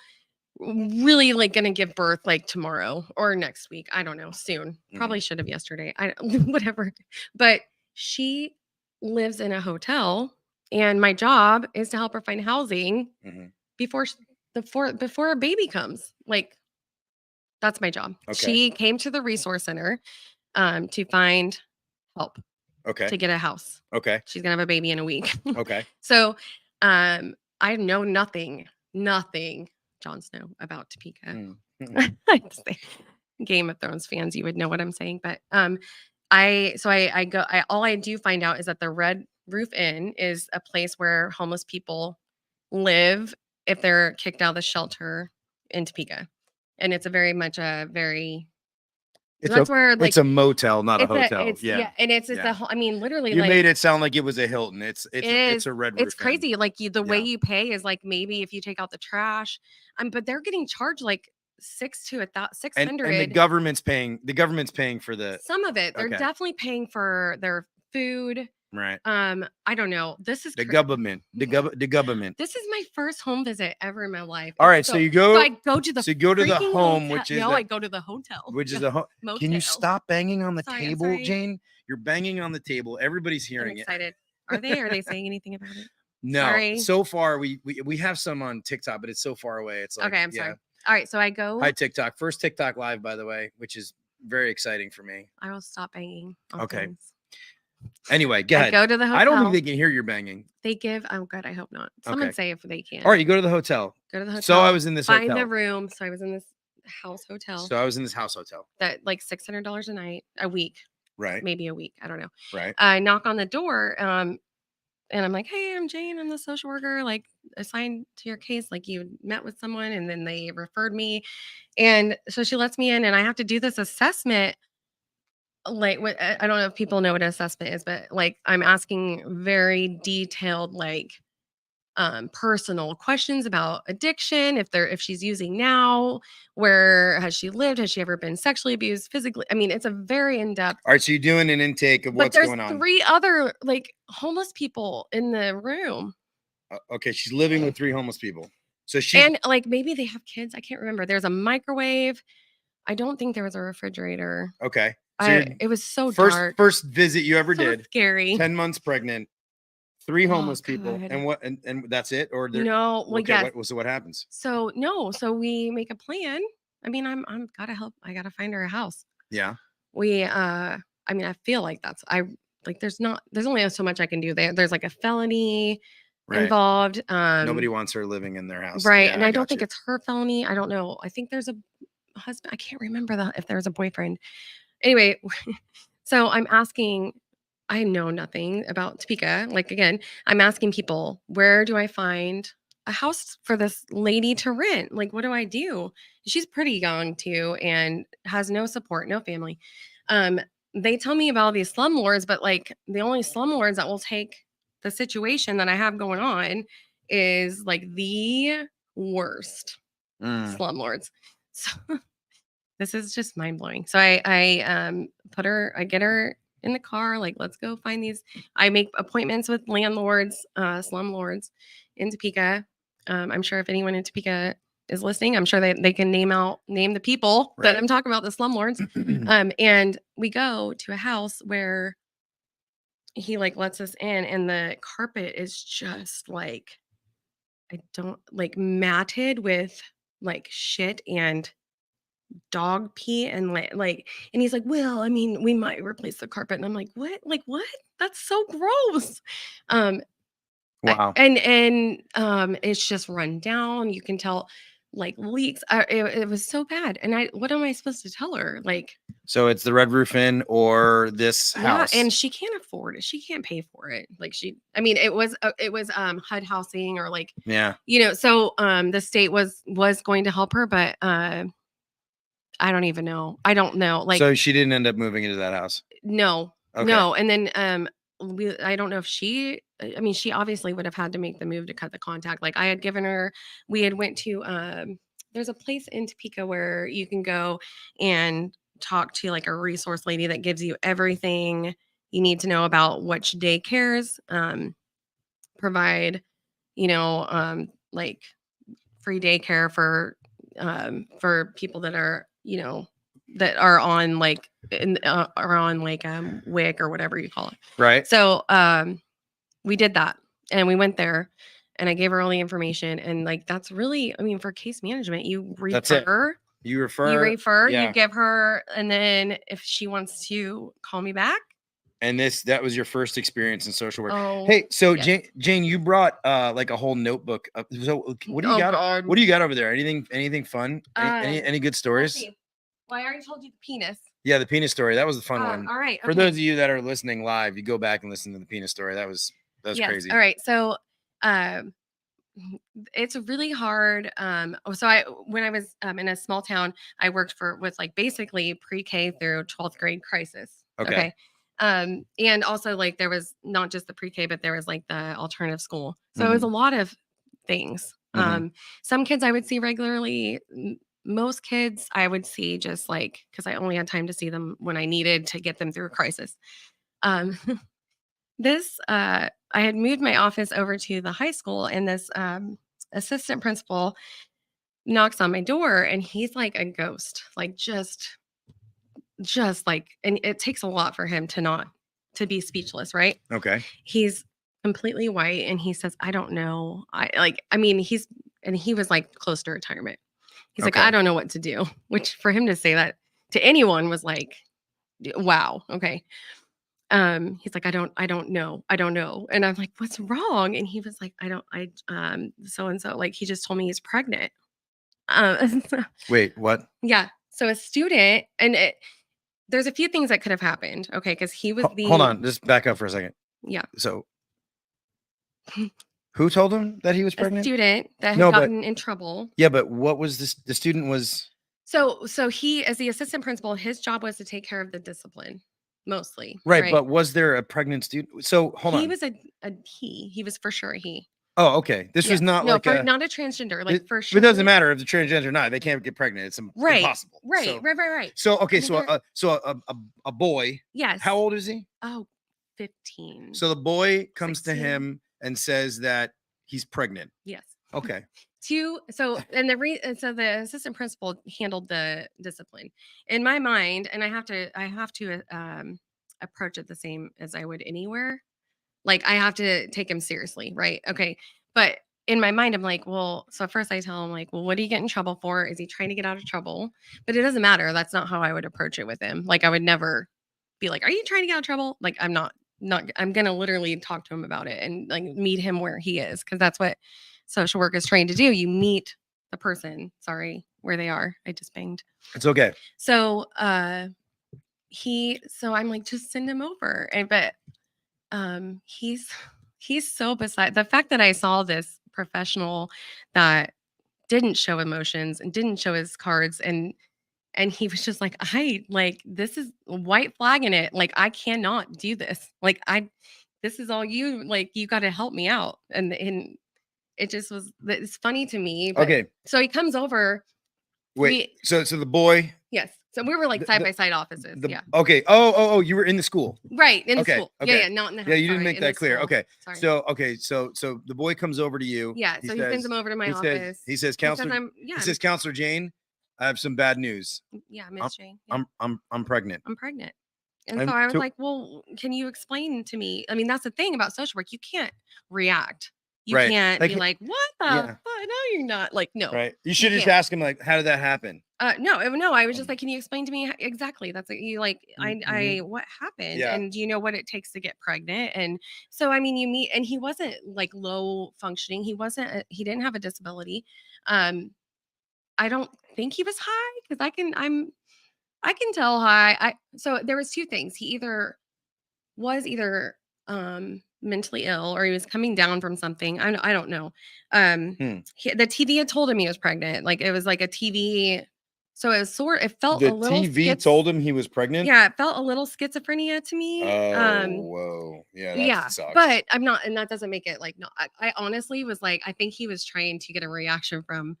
really like gonna give birth like tomorrow or next week. I don't know, soon. Probably Mhm. should have yesterday. Whatever. But she lives in a hotel, and my job is to help her find housing Mhm. before before a baby comes. Like that's my job. Okay. She came to the resource center to find help Okay. to get a house. Okay. She's gonna have a baby in a week. Okay. So I know nothing, Jon Snow about Topeka. Mm. I just say Game of Thrones fans, you would know what I'm saying. But I go all I do find out is that the Red Roof Inn is a place where homeless people live if they're kicked out of the shelter in Topeka. And it's a very much a very that's where like It's a motel, not a hotel. it's Yeah. and it's Yeah. the whole I mean literally You like made it sound like it was a Hilton. It's it is it's a Red Roof it's Inn. crazy. Like the way Yeah. you pay is like maybe if you take out the trash. But they're getting charged like six And hundred. the government's paying for the Some of it. They're Okay. definitely paying for their food. right. I don't know. This is The government. The government. This is my first home visit ever in my life. All It's right, so you go I go to the so you go to the freaking home, hotel. which is no, the- I go to the hotel. which is a home. motel. Can you stop banging on the Sorry, I'm table, sorry. Jane? You're banging on the table. Everybody's I'm hearing it. excited. Are they saying anything about it? No, Sorry. so far we have some on TikTok, but it's so far away. It's like Okay, I'm sorry. All right, so I go. Hi TikTok. First TikTok live, by the way, which is very exciting for me. I will stop banging. On Okay. things. Anyway, go I ahead. go to the hotel. I don't think they can hear your banging. They give. Oh, good. I hope not. Someone Okay. say if they can. All right, you go to the hotel. Go to the hotel. So I was in this find hotel. the room. So I was in this house hotel. So I was in this house hotel. That like $600 a week, Right. maybe a week. I don't know. Right. I knock on the door. And I'm like, hey, I'm Jane. I'm the social worker, like assigned to your case. Like you met with someone and then they referred me. And so she lets me in and I have to do this assessment. Like what I don't know if people know what an assessment is, but like I'm asking very detailed, like personal questions about addiction, if she's using now, where has she lived, has she ever been sexually abused, physically. I mean, it's a very in-depth. All right, so you're doing an intake of But what's there's going on. 3 other like homeless people in the room. Okay, she's living with 3 homeless people. So she And like maybe they have kids. I can't remember. There's a microwave. I don't think there was a refrigerator. Okay. So It was so first dark. first visit you ever So did. scary. 10 months pregnant. 3 homeless people. God. And what and that's it? Or there No, well, okay, yes. what happens? So no, so we make a plan. I mean, I'm gotta help. I gotta find her a house. Yeah. We I mean, I feel like there's only so much I can do there. There's like a felony Right. involved. Nobody wants her living in their house. Right. Yeah, And I don't got think you. it's her felony. I don't know. I think there's a husband. I can't remember if there's a boyfriend. Anyway, so I'm asking, I know nothing about Topeka. Like again, I'm asking people, where do I find a house for this lady to rent? Like, what do I do? She's pretty young too and has no support, no family. They tell me about these slumlords, but like the only slumlords that will take the situation that I have going on is like the worst Mm. slumlords. So this is just mind blowing. So I get her in the car, like, let's go find these. I make appointments with landlords, slumlords in Topeka. I'm sure if anyone in Topeka is listening, I'm sure they can name the people that Right. I'm talking about, the slumlords. And we go to a house where he like lets us in and the carpet is just like, I don't like matted with like shit and dog pee and like and he's like, well, I mean, we might replace the carpet. And I'm like, what? Like what? That's so gross. Wow. It's just run down. You can tell like leaks. It was so bad. And what am I supposed to tell her? Like, So it's the Red Roof Inn or this house. yeah, and she can't afford it. She can't pay for it. Like it was HUD housing or like, yeah. So the state was going to help her, but I don't even know. I don't know. Like, so she didn't end up moving into that house. no, Okay. no. And then I don't know if she obviously would have had to make the move to cut the contact. Like I had given her, we had went to there's a place in Topeka where you can go and talk to like a resource lady that gives you everything you need to know about which daycares provide, like free daycare for for people that are, that are on like are on like WIC or whatever you call it. Right. So we did that, and we went there, and I gave her all the information, and like that's really, I mean, for case management, you That's it. refer. You refer. You give her, and then if she wants to call me back. And that was your first experience in social work. Oh, hey, so yes. Jane, you brought like a whole notebook up. So what do you got? God. What do you got over there? Anything fun? Any good Let's stories? see. Well, I already told you the penis. Yeah, the penis story. That was the fun one. All right. For okay. those of you that are listening live, you go back and listen to the penis story. That was Yes. crazy. All right. So it's really hard. So when I was in a small town, I worked with like basically pre-K through 12th grade crisis. Okay. And also like there was not just the pre-K, but there was like the alternative school. So it was a lot of things. Some kids I would see regularly. Most kids I would see just like, because I only had time to see them when I needed to get them through a crisis. I had moved my office over to the high school, and this assistant principal knocks on my door, and he's like a ghost, like just like, and it takes a lot for him to be speechless, right? Okay. He's completely white, and he says, I don't know. He was like close to retirement. He's like, I don't know what to do, which for him to say that to anyone was like, wow. Okay. He's like, I don't know. And I'm like, what's wrong? And he was like, so-and-so, like, he just told me he's pregnant. Wait, what? Yeah. So a student, and there's a few things that could have happened. Okay. Because he was Hold on, just back up for a second. Yeah. So who told him that he was pregnant? A student that had gotten in trouble. Yeah, but what was this? The student was. So he, as the assistant principal, his job was to take care of the discipline. Mostly. Right. But was there a pregnant student? So hold on. He was he was for sure he. Oh, okay. This was not not a transgender, like for sure. It doesn't matter if the transgender or not. They can't get pregnant. It's impossible. Right. So, okay. So a boy. Yes. How old is he? Oh, 15. So the boy comes 16. to him and says that he's pregnant. Yes. Okay. So the assistant principal handled the discipline in my mind, and I have to approach it the same as I would anywhere. Like I have to take him seriously, right? Okay, but in my mind, I'm like, well. So first I tell him like, well, what do you get in trouble for? Is he trying to get out of trouble? But it doesn't matter. That's not how I would approach it with him. Like I would never be like, are you trying to get out of trouble? Like I'm not. I'm gonna literally talk to him about it and like meet him where he is, because that's what social work is trained to do. You meet the person, where they are. I just banged. It's okay. So I'm like, just send him over. But he's so beside the fact that I saw this professional that didn't show emotions and didn't show his cards, and he was just like, this is white flagging it. Like, I cannot do this. Like, this is all you, like, you got to help me out. And it just was, it's funny to me. But, okay. So he comes over. Wait, so the boy. Yes. So we were like side by side offices. Yeah. Okay. Oh, you were in the school. Right. In the school. Okay. Yeah. Not in the house. Yeah. You didn't make that clear. School. Okay. Sorry. So the boy comes over to you. Yeah. So he sends him over to my office. He says, Counselor. He says, Counselor Jane, I have some bad news. Yeah, Miss Jane. Yeah. I'm pregnant. I'm pregnant. And so I was like, well, can you explain to me? I mean, that's the thing about social work. You can't react. You can't be like, what the fuck? No, you're not. Like, no. Right. You should just ask him, like, how did that happen? No. I was just like, can you explain to me exactly? That's like, you like, what happened? Yeah. And do you know what it takes to get pregnant? And so, I mean, you meet, and he wasn't like low functioning. He didn't have a disability. I don't think he was high, because I can tell high. So there was two things. He was either mentally ill, or he was coming down from something. I don't know. The TV had told him he was pregnant. Like it was like a TV. So it felt a little. The TV told him he was pregnant. Yeah, it felt a little schizophrenia to me. Oh, whoa, yeah, that sucks. But I'm not, and that doesn't make it like no. I honestly was like, I think he was trying to get a reaction from.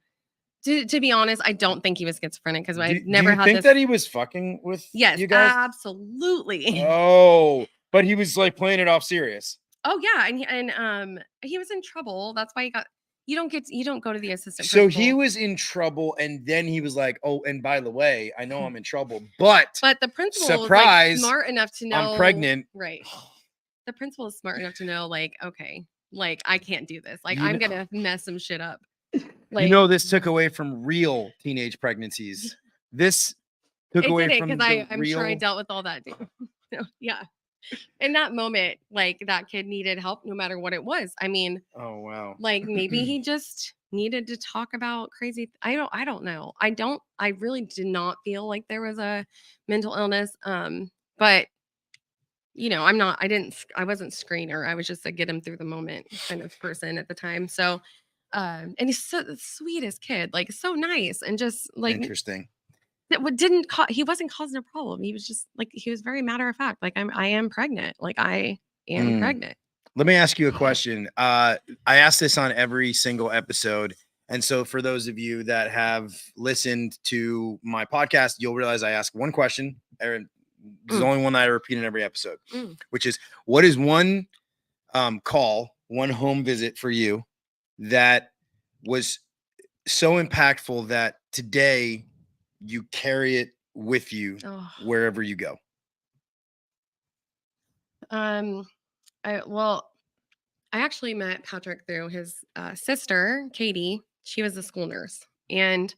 To be honest, I don't think he was schizophrenic, because I never had this. Do you think that he was fucking with you guys? Absolutely. Oh, but he was like playing it off serious. Oh yeah, and he was in trouble. That's why you don't go to the assistant So principal. he was in trouble, and then he was like, "Oh, and by the way, I know I'm in trouble, but But the principal was surprise, like smart enough to know I'm pregnant." Right. The principal is smart enough to know, like, okay, like I can't do this. Like You I'm know, gonna mess some shit up. you Like know, this took away from real teenage pregnancies. This took it away didn't from because the I'm sure I real. dealt with all that too. So, yeah. In that moment, like that kid needed help no matter what it was. I mean, Oh wow. like maybe he just needed to talk about crazy. I don't know. I really did not feel like there was a mental illness. But I wasn't screener. I was just a get him through the moment kind of person at the time. So, and he's so the sweetest kid, like so nice and just like Interesting. he wasn't causing a problem. He was just like, he was very matter of fact. Like I am pregnant. Like I am Mm. pregnant. Let me ask you a question. I ask this on every single episode. And so for those of you that have listened to my podcast, you'll realize I ask one question. This is the only one that I repeat in every episode, which is, what is one one home visit for you that was so impactful that today you carry it with you Oh. wherever you go? I actually met Patrick through his sister, Katie. She was a school nurse and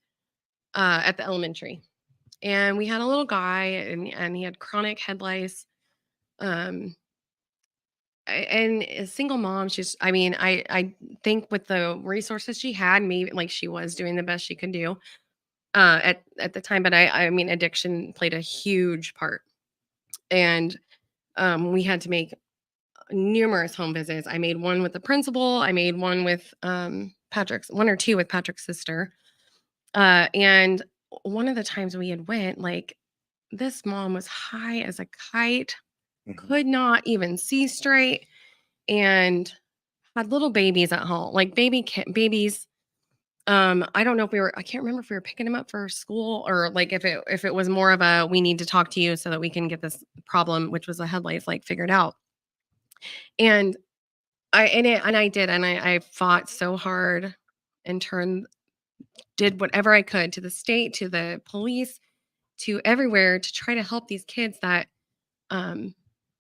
at the elementary. And we had a little guy and he had chronic head lice. And a single mom, I think with the resources she had, maybe like she was doing the best she could do at the time. But I mean, addiction played a huge part. And we had to make numerous home visits. I made one with the principal. I made one with one or two with Patrick's sister. And one of the times we had went, like this mom was high as a kite, could not even see straight, and had little babies at home, like babies. I don't know if I can't remember if we were picking them up for school or like if it was more of a, we need to talk to you so that we can get this problem, which was a head lice, like figured out. And I did, and I fought so hard and did whatever I could to the state, to the police, to everywhere to try to help these kids that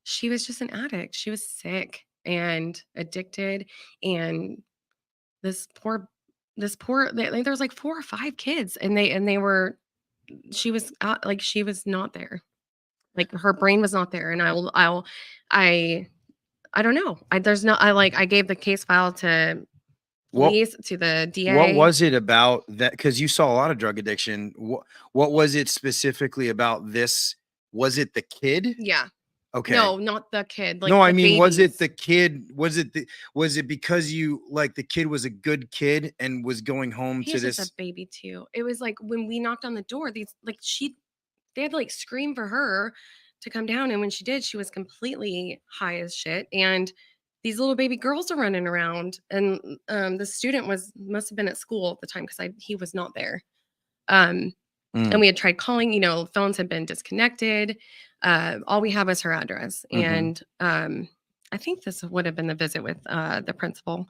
she was just an addict. She was sick and addicted, and this poor there was like 4 or 5 kids, and they were she was like she was not there. Like her brain was not there, and I don't know. I gave the case file to police, to the DA. What was it about that? Because you saw a lot of drug addiction. What was it specifically about this? Was it the kid? Yeah. Okay. No, not the kid. Like no, I mean, babies. was it the kid? Was it because you like the kid was a good kid and was going home He's to just this? a baby too. It was like when we knocked on the door, they had to like scream for her to come down, and when she did, she was completely high as shit, and these little baby girls are running around, and the student must have been at school at the time because he was not there. And we had tried calling, phones had been disconnected. All we have is her address. And I think this would have been the visit with the principal,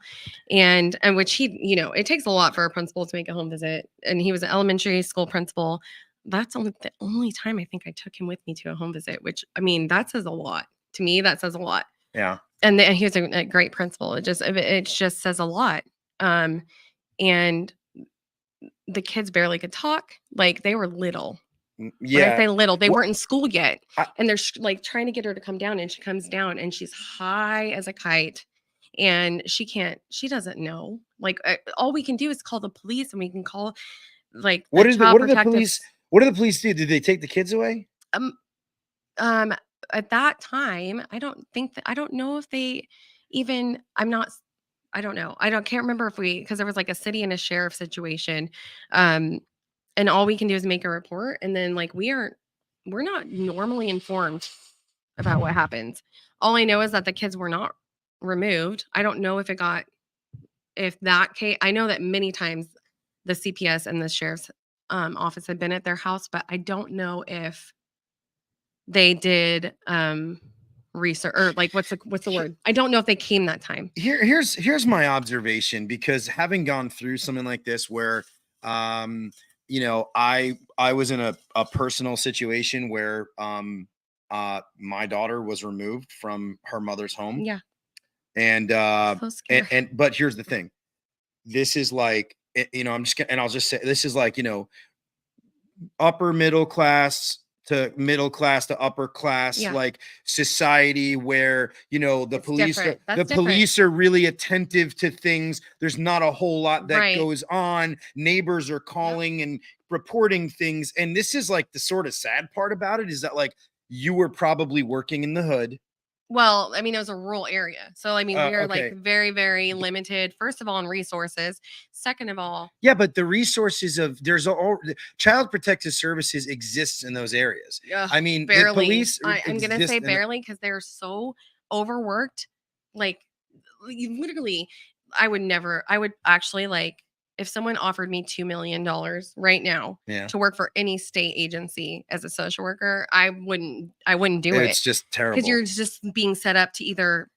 and which it takes a lot for a principal to make a home visit. And he was an elementary school principal. That's the only time I think I took him with me to a home visit, which I mean, that says a lot to me. That says a lot. Yeah. And he was a great principal. It just says a lot. And the kids barely could talk. Like they were little. Yeah. When I say little, they weren't in school yet. And they're like trying to get her to come down, and she comes down and she's high as a kite, and she doesn't know. Like all we can do is call the police, and we can call like what do the police do? Did they take the kids away? At that time, I don't know if they even, I don't know. Can't remember because there was like a city and a sheriff situation. And all we can do is make a report. And then like, we're not normally informed about what happens. All I know is that the kids were not removed. I don't know if that case, I know that many times the CPS and the sheriff's office had been at their house, but I don't know if they did research, or like what's the word? I don't know if they came that time. Here's my observation, because having gone through something like this where I was in a personal situation where my daughter was removed from her mother's home. Yeah. And So scary. but here's the thing. This is like, I'm just gonna, and I'll just say, this is like, upper middle class to upper class, Yeah. like society, where the It's police different. the That's different. police are really attentive to things. There's not a whole lot that Right. goes on. Neighbors are calling and reporting things, and this is like the sort of sad part about it, is that like you were probably working in the hood. Well, I mean, it was a rural area. So, I mean, we are Okay. like very, very limited, first of all, in resources. Second of all, Yeah, but the resources of Child Protective Services exists in those areas. ugh, I mean, the barely. police I'm going to exist say in barely because they're so overworked. Like, literally, I would actually like, if someone offered me $2 million right now Yeah. to work for any state agency as a social worker, I wouldn't do it. It's just terrible. Because you're just being set up to either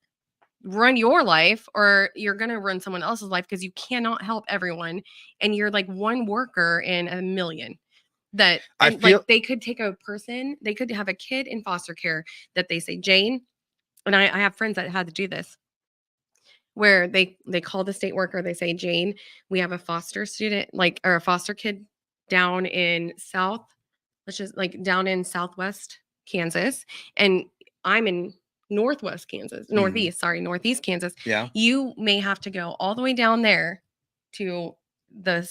run your life or you're going to run someone else's life, because you cannot help everyone, and you're like one worker in a million. That, and like, they could take a person, they could have a kid in foster care that they say, Jane, and I have friends that had to do this, where they call the state worker, they say, Jane, we have a foster student, like, or a foster kid down in down in Southwest Kansas, and I'm in Northwest Kansas, Northeast Kansas. Yeah. You may have to go all the way down there to the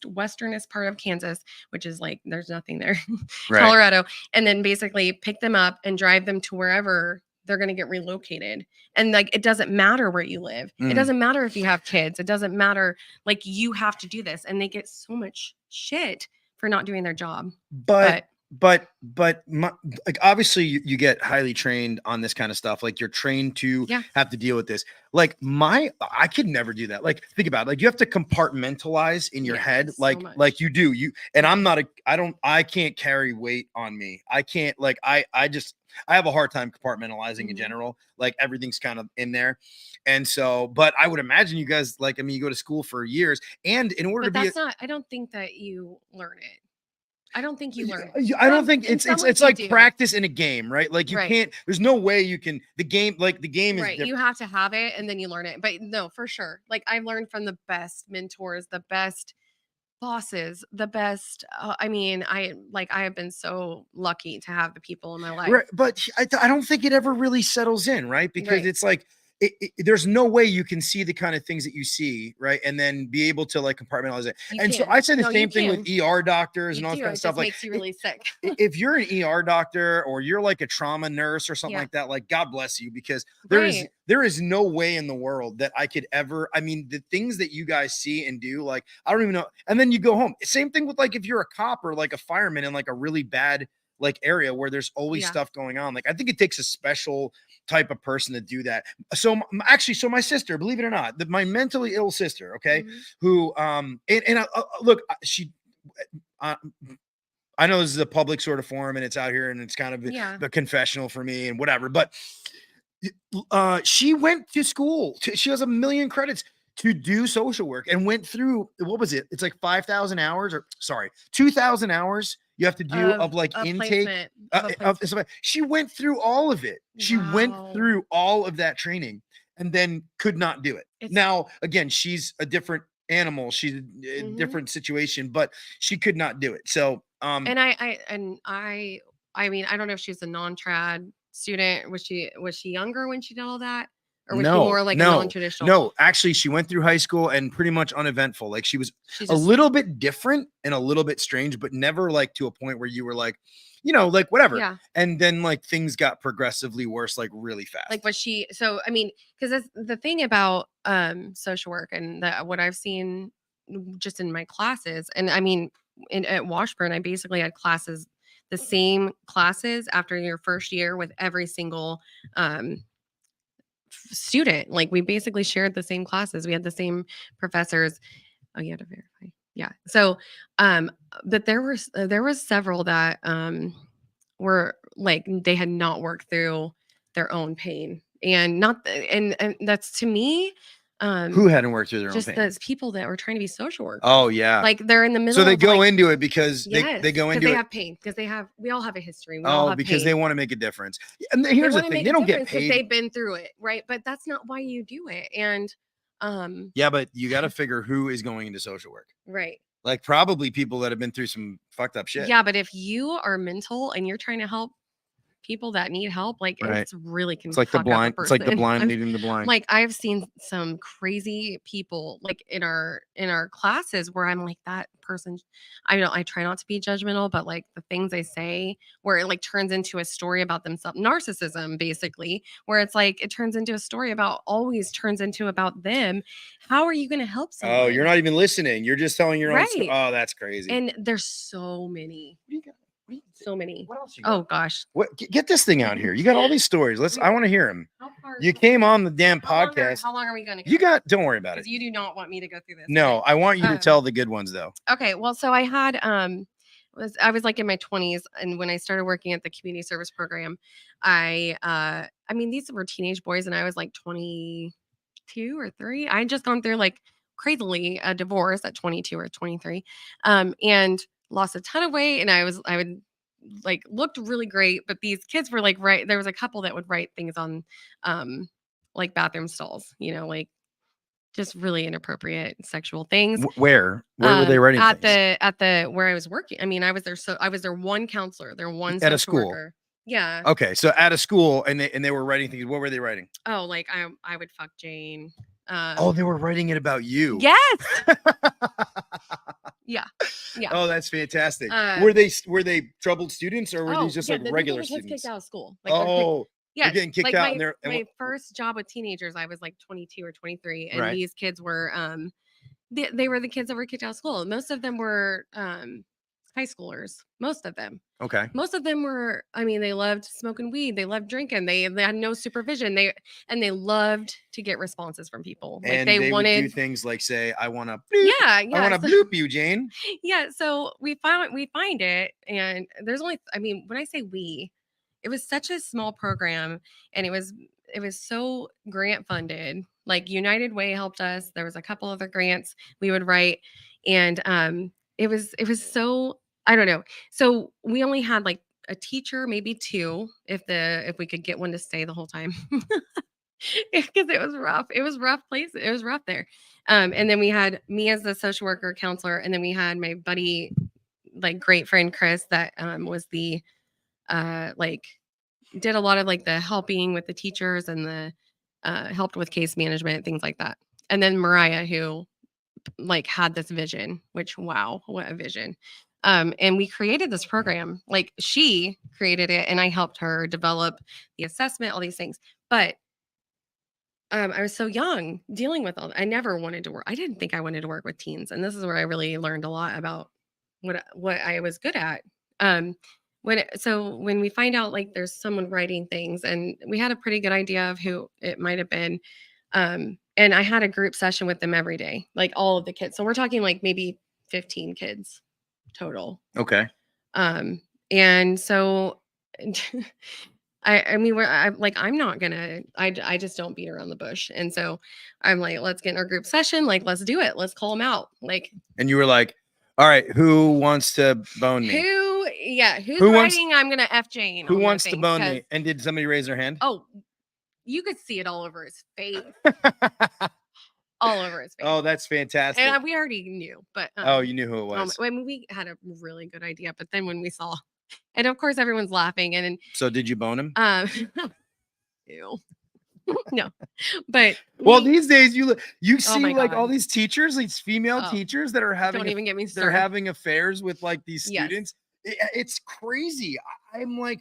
westernest part of Kansas, which is like, there's nothing there, Right. Colorado, and then basically pick them up and drive them to wherever they're going to get relocated. And like, it doesn't matter where you live. It doesn't matter if you have kids. It doesn't matter. Like, you have to do this, and they get so much shit for not doing their job. But like, obviously you get highly trained on this kind of stuff. Like, you're trained to have to deal with this. Like, I could never do that. Like, think about it. Like, you have to compartmentalize in your head. So Like you do, and I can't carry weight on me. I can't, like, I have a hard time compartmentalizing in general. Like, everything's kind of in there. And so, but I would imagine you guys, like, I mean, you go to school for years, and in order but to that's not, I don't think that you learn it. I don't think you learn. I don't think it's like practice in a game, right? Like, you can't, there's no way you can, the game is different. You have to have it and then you learn it. But no, for sure. Like, I've learned from the best mentors, the best bosses, the best. I mean, I have been so lucky to have the people in my life. Right, but I don't think it ever really settles in, right? Because it's like, there's no way you can see the kind of things that you see, right, and then be able to like compartmentalize it. So I'd say the same thing with ER doctors and all that kind of stuff. Like, makes you really sick. If you're an ER doctor or you're like a trauma nurse or something like that, like, God bless you, because there is no way in the world that I could ever. I mean, the things that you guys see and do, like, I don't even know. And then you go home. Same thing with, like, if you're a cop or like a fireman in like a really bad like area where there's always stuff going on. Like, I think it takes a special type of person to do that. So my sister, believe it or not, my mentally ill sister, okay, who look, I know this is a public sort of forum and it's out here and it's kind of a confessional for me and whatever, but she went to school. She has 1 million credits to do social work and went through, what was it? It's like 5,000 hours, or sorry, 2,000 hours you have to do of like intake. She went through all of it. She went through all of that training and then could not do it. Now, again, she's a different animal. She's a different situation, but she could not do it. So, and I mean, I don't know if she was a non-trad student. Was she younger when she did all that? Or was she more like a non-traditional? No, actually, she went through high school and pretty much uneventful. Like, she's a little bit different and a little bit strange, but never like to a point where you were like, like whatever. Yeah. And then like things got progressively worse, like really fast. Like, so, I mean, because that's the thing about social work and what I've seen just in my classes. And I mean, at Washburn, I basically had the same classes after your first year with every single student. Like, we basically shared the same classes. We had the same professors. Oh, you had to verify. Yeah. So, but there was several that were like, they had not worked through their own pain, and not and that's to me Who hadn't worked through their own just pain? those people that were trying to be social workers. Oh yeah. Like they're in the middle So they of go like, into it because yes, they go 'cause into they it. have pain, because we all have a history, we all Oh, have because pain. they want to make a difference. And They here's the wanna thing: make they a don't get difference 'cause paid. they've been through it, right? But that's not why you do it. And Yeah, but you got to figure who is going into social work. right. Like probably people that have been through some fucked up shit. Yeah, but if you are mental and you're trying to help people that need help, like Right. it's really can It's like the fuck up a blind. It's like the person. blind leading the blind. Like I've seen some crazy people like in our classes where I'm like, that person, I try not to be judgmental, but like the things they say where it like turns into a story about themselves, narcissism basically, where it's like it turns into a story about them. How are you going to help someone? Oh, you're not even listening. You're just telling your own story. Right. Oh, that's crazy. And there's so many. What do you got? So many. What else you got? Oh gosh. What? Get this thing out here. You got all these stories. I want to hear them. How far You came on the damn how long podcast. how long are we going to go? You got. Don't worry about it. Because you do not want me to go through this. No, okay? I want you to Um, tell the good ones though. Okay, well, so I had I was like in my 20s, and when I started working at the community service program, I mean these were teenage boys, and I was like 22 or 3. I had just gone through like crazily a divorce at 22 or 23, and lost a ton of weight, and I would like looked really great, but these kids were like there was a couple that would write things on like bathroom stalls, like just really inappropriate sexual things. Where were they writing at things? the where I was working. I mean, I was their one counselor, their one At a social school? worker. Yeah. Okay, so at a school, and they were writing things. What were they writing? Oh, like I would fuck Jane. Oh, they were writing it about you. Yes. Yeah. Yeah. Oh, that's fantastic. Were they troubled students, or were these just yeah, like the regular kids students? kicked out of school. Like, they're kicked- Oh, yeah, getting kicked like out My, and they're- and my what- first job with teenagers, I was like 22 or 23, and Right. these kids were they were the kids that were kicked out of school. Most of them were high schoolers. Most of them. okay. Most of them were, I mean, they loved smoking weed, they loved drinking, they had no supervision. They loved to get responses from people. Like And they would do wanted things like say, "I want to, yeah, I want to so- bloop you, Jane." yeah, so we find it, and there's only, I mean, when I say we, it was such a small program, and it was so grant funded. Like United Way helped us. There was a couple other grants we would write, and it was so, I don't know. So we only had like a teacher, maybe 2, if we could get one to stay the whole time. Because it was rough. It was rough place. It was rough there. And then we had me as the social worker counselor, and then we had my buddy, like great friend Chris, that was the like did a lot of like the helping with the teachers and the helped with case management, things like that. And then Mariah, who like had this vision, which wow, what a vision. And we created this program. Like she created it, and I helped her develop the assessment, all these things. But I was so young dealing with all that. I never wanted to work. I didn't think I wanted to work with teens. And this is where I really learned a lot about what I was good at. When we find out like there's someone writing things, and we had a pretty good idea of who it might have been. And I had a group session with them every day, like all of the kids. So we're talking like maybe 15 kids total. Okay. And so I mean, I'm not gonna, I just don't beat around the bush. And so I'm like, let's get in our group session. Like, let's do it. Let's call them out. Like, And you were like, "All right, who wants to bone me? who's Who wants- writing? I'm gonna F Jane. Who on the wants to thing, bone 'cause- me?" And did somebody raise their hand? Oh, you could see it all over his face. All over his face. Oh, that's fantastic. And we already knew, but Oh, you knew who it was. I mean, we had a really good idea, but then when we saw, and of course everyone's laughing, and So did you bone him? ew. No, but Well, we- these days you see my like God. all these teachers, these female Oh, teachers that are having don't even get me they're started. having affairs with like these Yes. students. It's crazy. I'm like,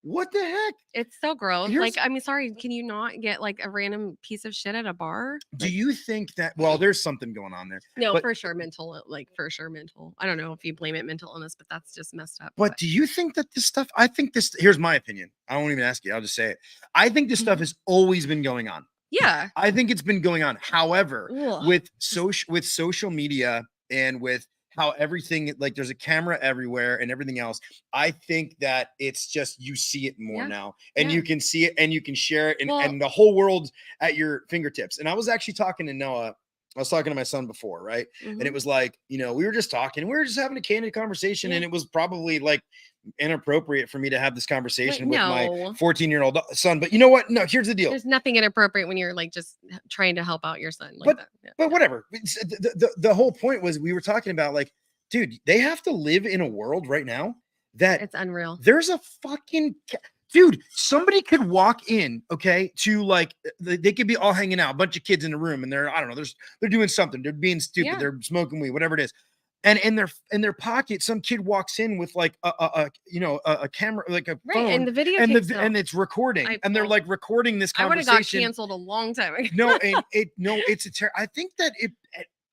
what the heck? It's so gross. Here's- Like, I mean, sorry, can you not get like a random piece of shit at a bar? Do you think that? Well, there's something going on there. No, but- for sure mental. Like, for sure mental. I don't know if you blame it mental illness, but that's just messed up. But do you think that this stuff? I think this. Here's my opinion. I won't even ask you. I'll just say it. I think this stuff has always been going on. Yeah. I think it's been going on. However, Ugh. with social media and with how everything, like there's a camera everywhere and everything else. I think that it's just, you see it more Yeah. now, and Yeah. you can see it and you can share it, and, Well- and the whole world at your fingertips. And I was actually talking to Noah. I was talking to my son before, right? And it Mhm. was like, we were just talking, we were just having a candid conversation, Yeah. and it was probably like inappropriate for me to have this conversation with my no. 14-year-old son. But you know what? No, here's the deal. There's nothing inappropriate when you're like just trying to help out your son like But- that. Yeah. But whatever. The whole point was, we were talking about, like, dude, they have to live in a world right now that It's unreal. there's a fucking dude, somebody could walk in, okay, to like they could be all hanging out, a bunch of kids in a room, and they're, I don't know, they're doing something, they're being stupid, Yeah. they're smoking weed, whatever it is. And in their pocket, some kid walks in with like a camera, like a Right. phone, And the video and takes it off. it's recording, I- and they're well, like recording this I would have got conversation. canceled a long time ago. No, and it's I think that it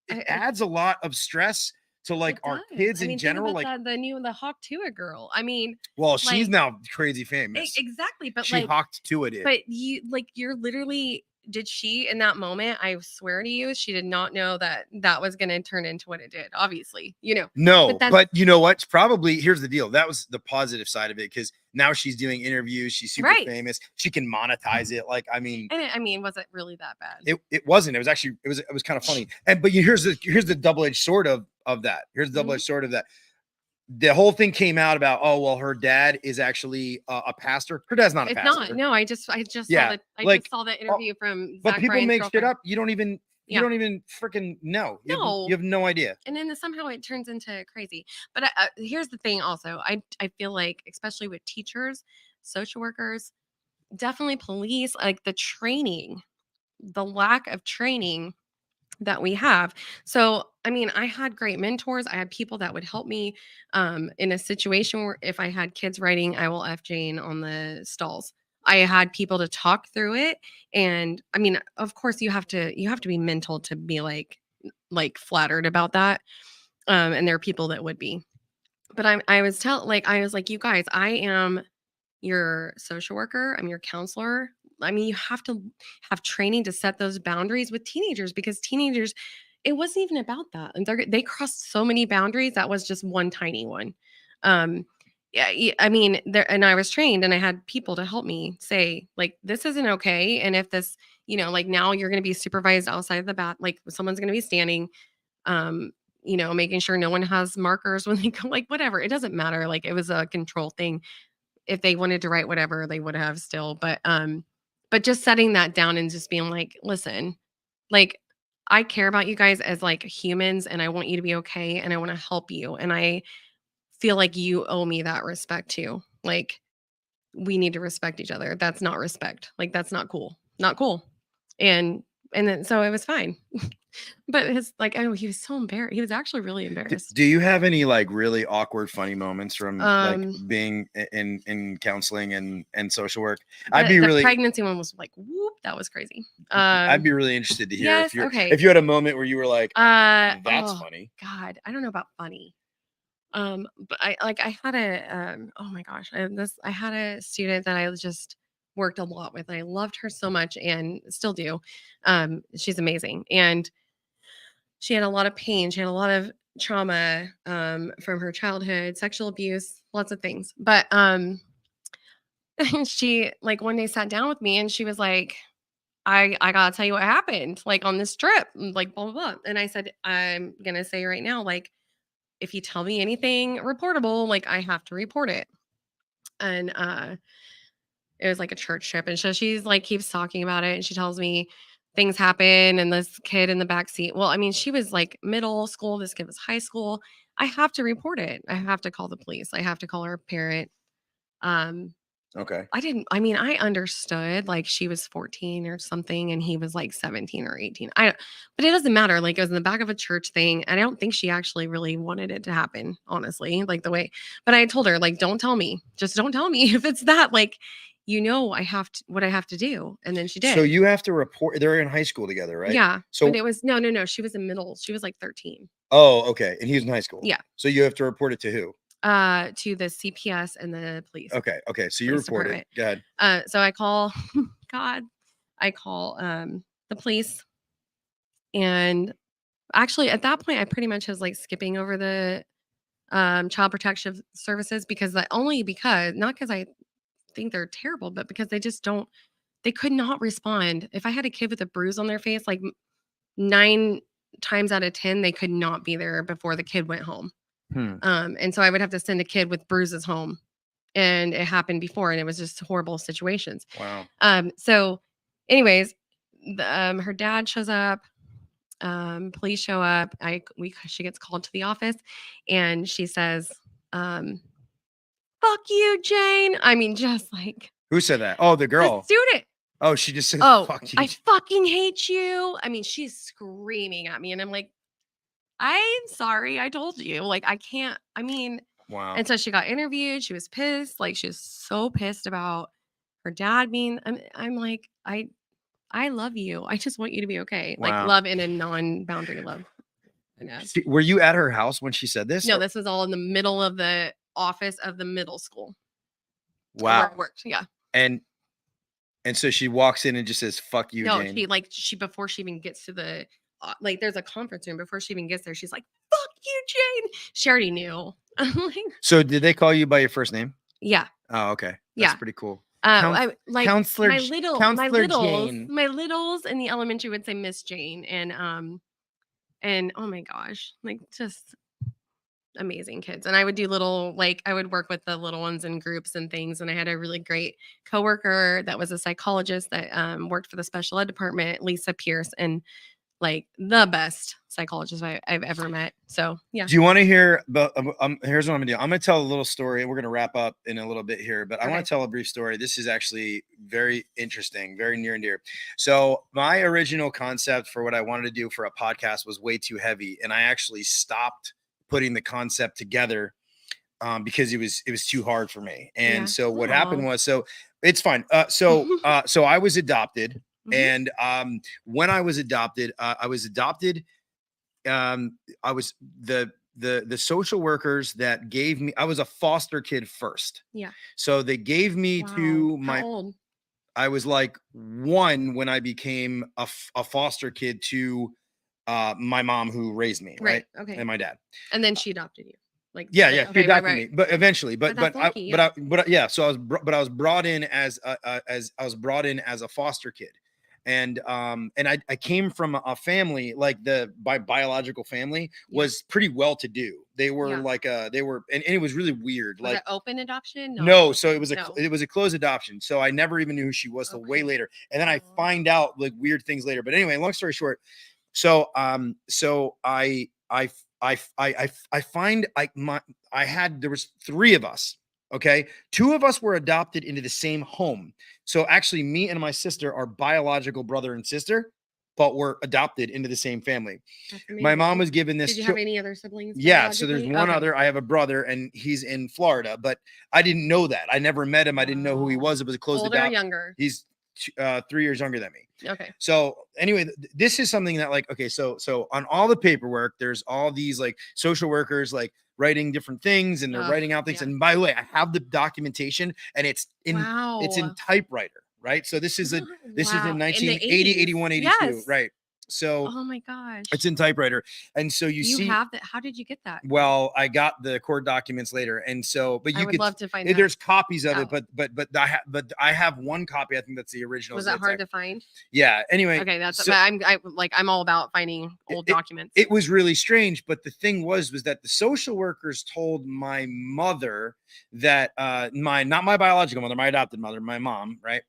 I- adds a lot of stress to like It our does. kids I in mean, think general. about Like, the Hawk Tuah girl. I mean, well, she's like, now crazy famous. exactly. But She like, hawked to it. but you're literally, did she in that moment? I swear to you, she did not know that that was going to turn into what it did. Obviously, No, that's- but you know what? It's probably, here's the deal. That was the positive side of it, because now she's doing interviews. She's super Right. famous. She can monetize it. Like, I mean, and was it really that bad? it wasn't. It was actually, it was kind of funny. And but here's the double-edged sword of that. Here's the double-edged sword of that. The whole thing came out about, oh well, her dad is actually a pastor. Her dad's not a It's pastor. not. No, I just Yeah, I like, just saw the interview from But Zach people Bryan's make shit girlfriend. up. You don't even Yeah. freaking know. No. You have no idea. And then somehow it turns into crazy. But here's the thing also, I feel like, especially with teachers, social workers, definitely police, like the training, the lack of training that we have. So I mean, I had great mentors. I had people that would help me in a situation where if I had kids writing I will F Jane on the stalls, I had people to talk through it. And I mean, of course you have to be mental to be like flattered about that. And there are people that would be. But I was like, you guys, I am your social worker, I'm your counselor. I mean, you have to have training to set those boundaries with teenagers, because teenagers, it wasn't even about that. And they crossed so many boundaries. That was just one tiny one. I mean, and I was trained and I had people to help me say, like, this isn't okay. And if this, like now you're going to be supervised outside the bat, like someone's going to be standing, making sure no one has markers when they come, like whatever. It doesn't matter. Like it was a control thing. If they wanted to write whatever, they would have still. But just setting that down and just being like, listen, like I care about you guys as like humans, and I want you to be okay, and I want to help you, and I feel like you owe me that respect too. Like we need to respect each other. That's not respect. Like that's not cool. Not cool. And then so it was fine. But his he was so embarrassed. He was actually really embarrassed. Do you have any like really awkward, funny moments from like Um, being in counseling and social work? The pregnancy one was like, whoop, that was crazy. I'd be really interested to hear yes, if you had a moment where you were like, that's oh, funny. God, I don't know about funny. But I had a oh my gosh, I had a student that I just worked a lot with. And I loved her so much and still do. She's amazing. And she had a lot of pain. She had a lot of trauma from her childhood, sexual abuse, lots of things. But she like one day sat down with me and she was like, I gotta tell you what happened, like on this trip, like blah blah blah. And I said, I'm gonna say right now, like, if you tell me anything reportable, like I have to report it. And it was like a church trip. And so she's like keeps talking about it. And she tells me things happen and this kid in the back seat. Well, I mean, she was like middle school. This kid was high school. I have to report it. I have to call the police. I have to call her parent. Okay. I understood like she was 14 or something and he was like 17 or 18. But it doesn't matter. Like it was in the back of a church thing. And I don't think she actually really wanted it to happen, honestly, like the way, but I told her, like, don't tell me, just don't tell me if it's that, like, I have to, what I have to do. And then she did. So you have to report. They're in high school together, right? Yeah. So but it was, no. She was in middle. She was like 13. Oh, okay. And he was in high school. Yeah. So you have to report it to who? To the CPS and the police. Okay. So you Police report it. department. Go ahead. So I call I call the police and Actually, at that point, I pretty much was like skipping over the child protective services because not because I think they're terrible, but because they just don't, they could not respond. If I had a kid with a bruise on their face, like 9 times out of 10, they could not be there before the kid went home. Hmm. And so I would have to send a kid with bruises home. And it happened before, and it was just horrible situations. Wow. So anyways, her dad shows up, police show up. She gets called to the office, and she says, fuck you, Jane. I mean, just like Who said that? Oh, the the girl. student. Oh, she just said, Oh, fuck you. I fucking hate you. I mean, she's screaming at me, and I'm like, I'm sorry, I told you. Like, I can't, I mean, Wow. and so she got interviewed. She was pissed. Like, she was so pissed about her dad being, I'm like, I love you. I just want you to be okay. Like, Wow. love in a non-boundary love. I know. Were you at her house when she said this? No, this was all in the middle of the office of the middle school. Where Wow. it worked. Yeah. And so she walks in and just says, fuck you, No, Jane. she before she even gets to the like there's a conference room before she even gets there, she's like, fuck you, Jane. She already knew. I'm like, So did they call you by your first name? yeah. Oh, okay. That's Yeah. pretty cool. I like Counselor my Counselor Jane. my littles in the elementary would say Miss Jane, and oh my gosh, like just amazing kids. And I would do I would work with the little ones in groups and things. And I had a really great coworker that was a psychologist that worked for the special ed department, Lisa Pierce, and like the best psychologist I've ever met. So yeah. Do you want to hear about? Here's what I'm gonna do. I'm gonna tell a little story, and we're gonna wrap up in a little bit here. But I want Okay. to tell a brief story. This is actually very interesting, very near and dear. So my original concept for what I wanted to do for a podcast was way too heavy, and I actually stopped putting the concept together because it was too hard for me. And Yeah. so what Aw. happened was, so it's fine. So I was adopted. Mhm. And when I was adopted, I was the social workers that gave me, I was a foster kid first. Yeah. So they gave me to Wow. my, How old? I was like 1 when I became a foster kid to my mom who raised me, right? Okay. And my dad. And then she adopted you. Like Yeah, the- yeah, okay, she adopted me, but eventually, but that's but lucky, yeah. So I was brought in as I was brought in as a foster kid, and I came from a family, like my biological family was pretty well to do. They were and it was really weird. Was Like it open adoption? no, so it was No. it was a closed adoption. So I never even knew who she was till way Okay. later, and then I Oh. find out like weird things later. But anyway, long story short, so there was 3 of us. Okay. 2 of us were adopted into the same home. So actually me and my sister are biological brother and sister, but we're adopted into the same family. That's My mom amazing. was given this. Did you have any other siblings? Yeah. So there's biologically? one Okay. other, I have a brother and he's in Florida, but I didn't know that. I never met him. I didn't know who he was. It was a closed Older or adoption. younger? He's 3 years younger than me. Okay. So anyway, this is something that like, okay, so on all the paperwork, there's all these like social workers like writing different things and they're writing out things. Yeah. And by the way, I have the documentation and it's in Wow. typewriter, right? So this is Wow. in In the 1980, 81, 82, Yes. right? So Oh my gosh. it's in typewriter. And so you see, have that. How did you get that? well, I got the court documents later. And so, but I you would could, love to find that. there's copies of it, Oh. but I have one copy. I think that's the original. Was so that it's hard like- to find? Yeah. Anyway. Okay, that's so- I'm all about finding old documents. It was really strange, but the thing was that the social workers told my mother that not my biological mother, my adopted mother, my mom, right?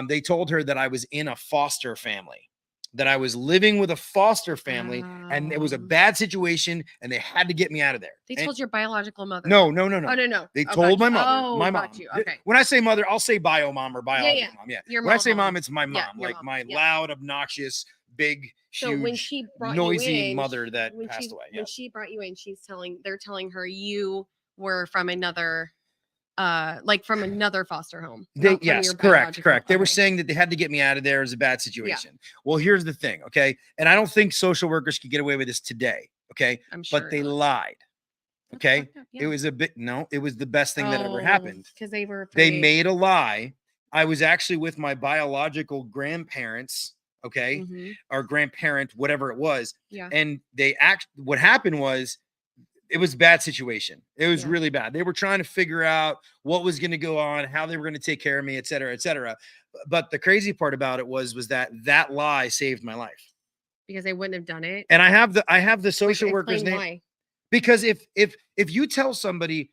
They told her that I was in a foster family, that I was living with a foster family, and it was a bad situation, and they had to get me out of there. They And- told your biological mother. no. Oh no. They Oh, told got my you. mother, Oh, my got mom. you. Okay. When I say mother, I'll say bio mom or biological mom. Yeah. Your When I say mom. mom, it's my mom, Yeah, your like mom. my Yeah. loud, obnoxious, big, So huge, when she brought noisy you in, mother that when passed she, away. Yeah. When she brought you in, they're telling her you were from another, from another foster home. not from Yes, your correct. biological- They were okay. saying that they had to get me out of there. It was a bad situation. Well, here's the thing, okay? And I don't think social workers could get away with this today, okay? I'm sure. But they lied, okay? Yeah. It was it was the best thing that ever happened. Because they were They afraid. made a lie. I was actually with my biological grandparents okay, Mhm. or grandparent, whatever it was. Yeah. And what happened was, it was a bad situation. It was Yeah. really bad. They were trying to figure out what was going to go on, how they were going to take care of me, et cetera, et cetera. But the crazy part about it was that lie saved my life. Because they wouldn't have done it. And I have the Like, social worker's explain name, why. because if you tell somebody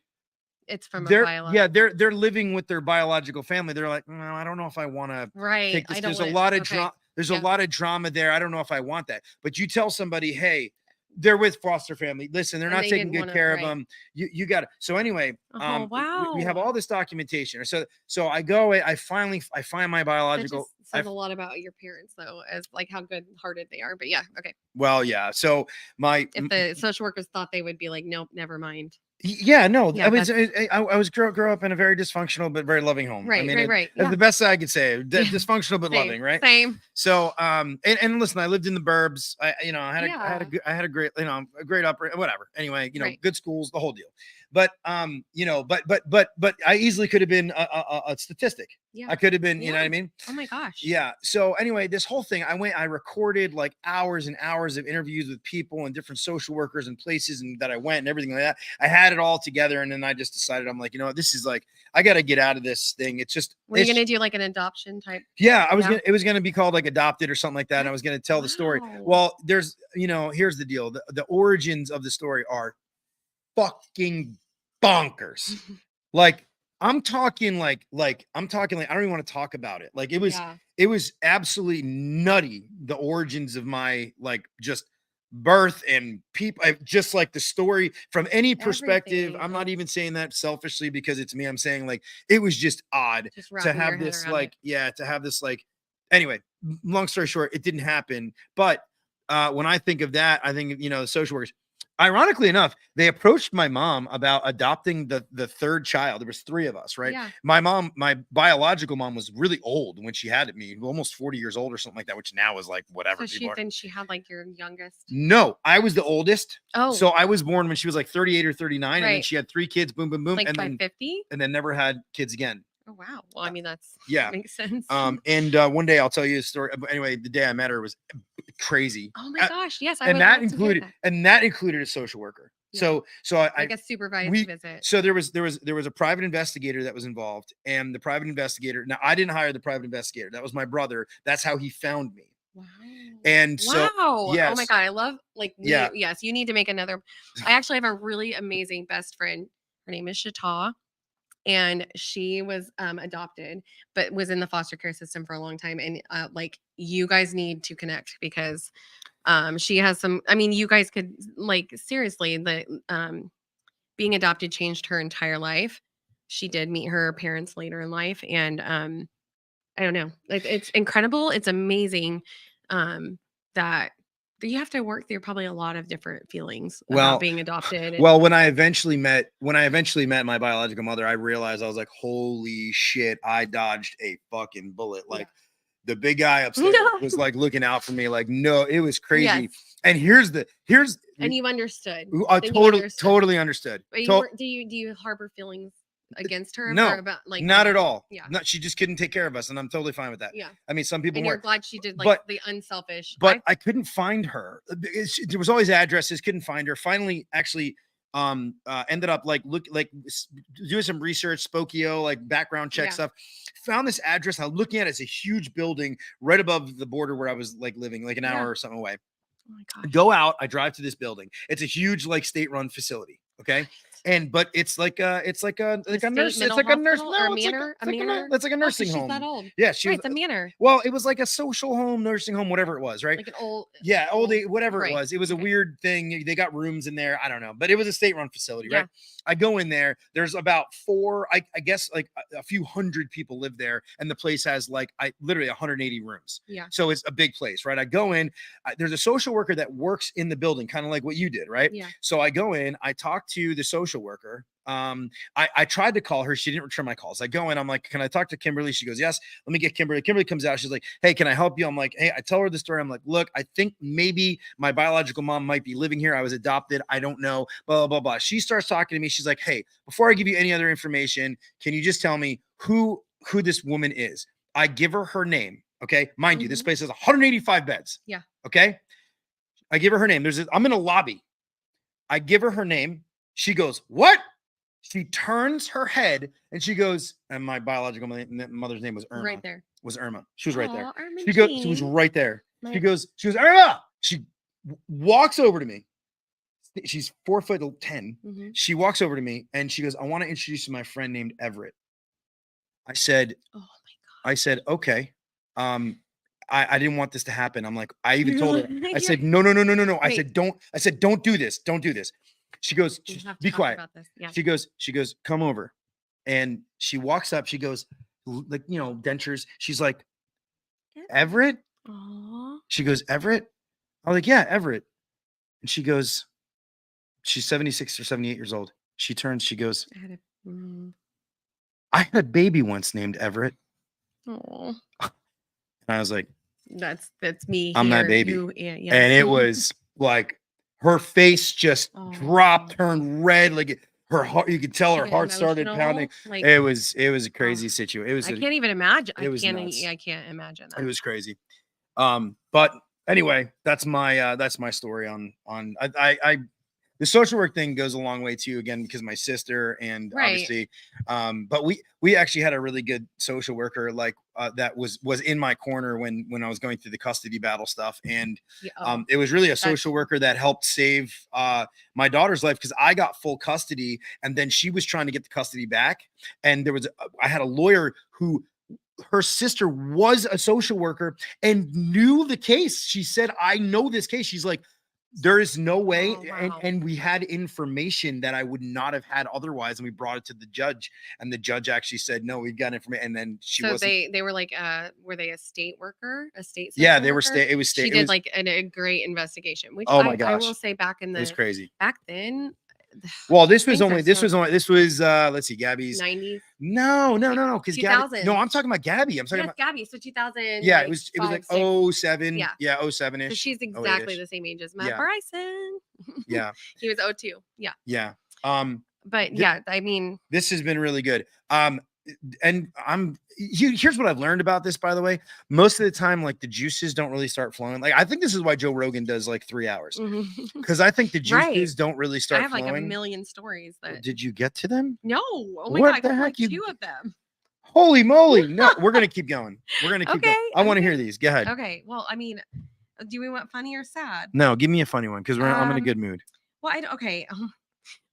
It's from a they're biological. they're living with their biological family, they're like, no, I don't know if I want to Right. take this. I don't There's a want lot of okay. drama. There's a Yeah. lot of drama there. I don't know if I want that. But you tell somebody, hey, they're with foster family. Listen, they're And not they taking didn't good wanna care of right. them. You got it. So anyway, Oh, we have all wow. this documentation. So I go, I find my That biological. just says a lot about your parents, though, as, like, how good-hearted they are, but yeah, okay. Well, yeah. So If the social workers thought they would be like, "Nope, never mind." yeah, no, Yeah, I was that's I was grow up in a very dysfunctional but very loving home. I right, mean, right, it's yeah. the best I could say. Yeah. Dysfunctional but Same, loving, right? same. So, and listen, I lived in the burbs. Yeah. I had a great, a great upbringing, whatever. Anyway, Right. good schools, the whole deal. But, but I easily could have been a statistic. Yeah. I could have been, you know what I Yeah. mean? Oh my gosh. Yeah. So anyway, this whole thing, I recorded like hours and hours of interviews with people and different social workers and places and that I went and everything like that. I had it all together. And then I just decided, I'm like, this is like, I got to get out of this thing. It's just, Were you gonna do, like, an adoption type? yeah, Yeah. it was gonna be called like Adopted or something like that. And I was gonna tell the story. Wow. Well, there's, here's the deal. The origins of the story are fucking bonkers. Like, I'm talking like I don't even want to talk about it. Like, Yeah. it was absolutely nutty, the origins of my, like, just birth and people, just like the story from any perspective. Everything I'm not is even saying that selfishly because it's me. I'm saying, like, it was just odd just to wrapping your have head this, around like, it. yeah, to have this, like, anyway, long story short, it didn't happen. But when I think of that, I think, the social workers, ironically enough, they approached my mom about adopting the third child. There was 3 of us, right? Yeah. My biological mom was really old when she had me, almost 40 years old or something like that, which now is like whatever. So she had, like, your youngest? No, I was the oldest. Oh. So I was born when she was like 38 or 39, and then Right. she had 3 kids, boom, boom, boom, Like, and by then 50? never had kids again. Oh, wow. Well, I mean, that's Yeah. makes sense. And one day I'll tell you a story. But anyway, the day I met her was crazy. Oh my gosh, yes, I And would that love to hear included that. a social worker. Yeah. So I Like a supervised we visit. so there was a private investigator that was involved, and the private investigator. Now, I didn't hire the private investigator. That was my brother. That's how he found me. Wow. And so, Wow. Oh my yes. god, I love, like, Yeah. yes, you need to make another. I actually have a really amazing best friend. Her name is Shata, and she was adopted, but was in the foster care system for a long time. And like, you guys need to connect because she has some. I mean, you guys could, like, seriously, the being adopted changed her entire life. She did meet her parents later in life, and I don't know. It's incredible. It's amazing that you have to work through probably a lot of different feelings Well, about being adopted. well, when I eventually met my biological mother, I realized, I was like, holy shit, I dodged a fucking bullet. Like, the big guy upstairs was like looking out for me. Like, no, it was crazy. Yes. And And you understood. I Then you totally understood. But do you harbor feelings against her? No, or about, like, not at all. Yeah. No, she just couldn't take care of us, and I'm totally fine with that. Yeah. I mean, some people And you're weren't. glad she did, like, But- the unselfish. But I couldn't find her. There was always addresses, couldn't find her. Finally, actually, ended up doing some research, Spokio, like background check Yeah. stuff. Found this address. I'm looking at it. It's a huge building right above the border where I was, like, living, like an hour or something away. Oh my gosh. Go out. I drive to this building. It's a huge, like, state-run facility. Okay. But it's like a nurse. It's like a nurse. Or No, a manor? A manor? it's like a Oh, 'cause nursing she's home. that old. Yeah, she Right, was. it's a manor. Well, it was like a social home, nursing home, whatever it was, right? Like an old. Yeah, whatever Right. it was. It was a Okay. weird thing. They got rooms in there. I don't know, but it was a state-run facility, right? I go in there. There's about 4, I guess, like a few hundred people live there, and the place has, like, literally 180 rooms. Yeah. So it's a big place, right? I go in. There's a social worker that works in the building, kind of like what you did, right? Yeah. So I go in. I talk to the social worker. I tried to call her. She didn't return my calls. I go in. I'm like, can I talk to Kimberly? She goes, yes. Let me get Kimberly. Kimberly comes out. She's like, hey, can I help you? I'm like, hey, I tell her the story. I'm like, look, I think maybe my biological mom might be living here. I was adopted. I don't know. Blah, blah, blah, blah. She starts talking to me. She's like, hey, before I give you any other information, can you just tell me who this woman is? I give her name. Okay. Mind you, this Mhm. place has 185 beds. Yeah. Okay. I give her her name. I'm in a lobby. I give her her name. She goes, what? She turns her head and she goes, and my biological mother's name was Irma. Right there. Was Irma. She was right there. Aw, Irma She was Jean. right there. My- She goes, Irma. She walks over to me. She's 4'10". Mhm. She walks over to me and she goes, I want to introduce you to my friend named Everett. I said, Oh my okay. I didn't want this to happen. I'm like, I even You're told her, like- I said, no. I Wait. said, don't do this. Don't do this. She goes, We have to be talk quiet. about this. Yeah. She goes, come over. And she walks up. She goes, like, dentures. She's like, Everett? Aw. She goes, Everett? I'm like, yeah, Everett. And she goes, she's 76 or 78 years old. She turns, she goes, I had a. Mm. I had a baby once named Everett. Aw. And I was like, That's me. I'm that here, baby. yeah. And it was like her face just dropped, Aw. turned red, like her heart, you could tell She her get heart started pounding. emotional, like, It was a crazy situation. It was I can't even imagine. it was I nuts. can't imagine that. It was crazy. But anyway, that's my story on the social work thing goes a long way too, again, because my sister and Right. obviously, but we actually had a really good social worker, like that was in my corner when I was going through the custody battle stuff. And Yeah, it was really a social worker that helped save my daughter's life, because I got full custody and then she was trying to get the custody back. And I had a lawyer who, her sister was a social worker and knew the case. She said, I know this case. She's like, there is no way. Oh, wow. And we had information that I would not have had otherwise. And we brought it to the judge, and the judge actually said, no, we've got information. And then she so wasn't. they were like, were they a state worker, a state? Yeah, social they were worker? state. It was state. She it did was, like a great investigation, which oh my I gosh, will say back it was crazy. back then. Well, this was things are let's see, Gabby's 90s. No, because Gabby, 2000s. no, I'm talking about Gabby. I'm talking Yes, about Gabby. So 2000. yeah, it was like 6. 07. Yeah. Yeah, 07ish. So she's 08-ish. exactly the same age as Matt Yeah. Bryson. Yeah. He was 02. Yeah. Yeah. But yeah, I mean, this has been really good. And here's what I've learned about this, by the way. Most of the time, like, the juices don't really start flowing. Like, I think this is why Joe Rogan does like 3 hours, because I think the juices Right. don't really start I have flowing. like a million stories that. Did you get to them? No. Oh my What God. the I got heck, like you- 2 of them. Holy moly. No, we're going to keep going. We're going to keep going. Okay, I want to okay. hear these. Go ahead. Okay. Well, I mean, do we want funny or sad? No, give me a funny one, because I'm in a good mood. Well, okay.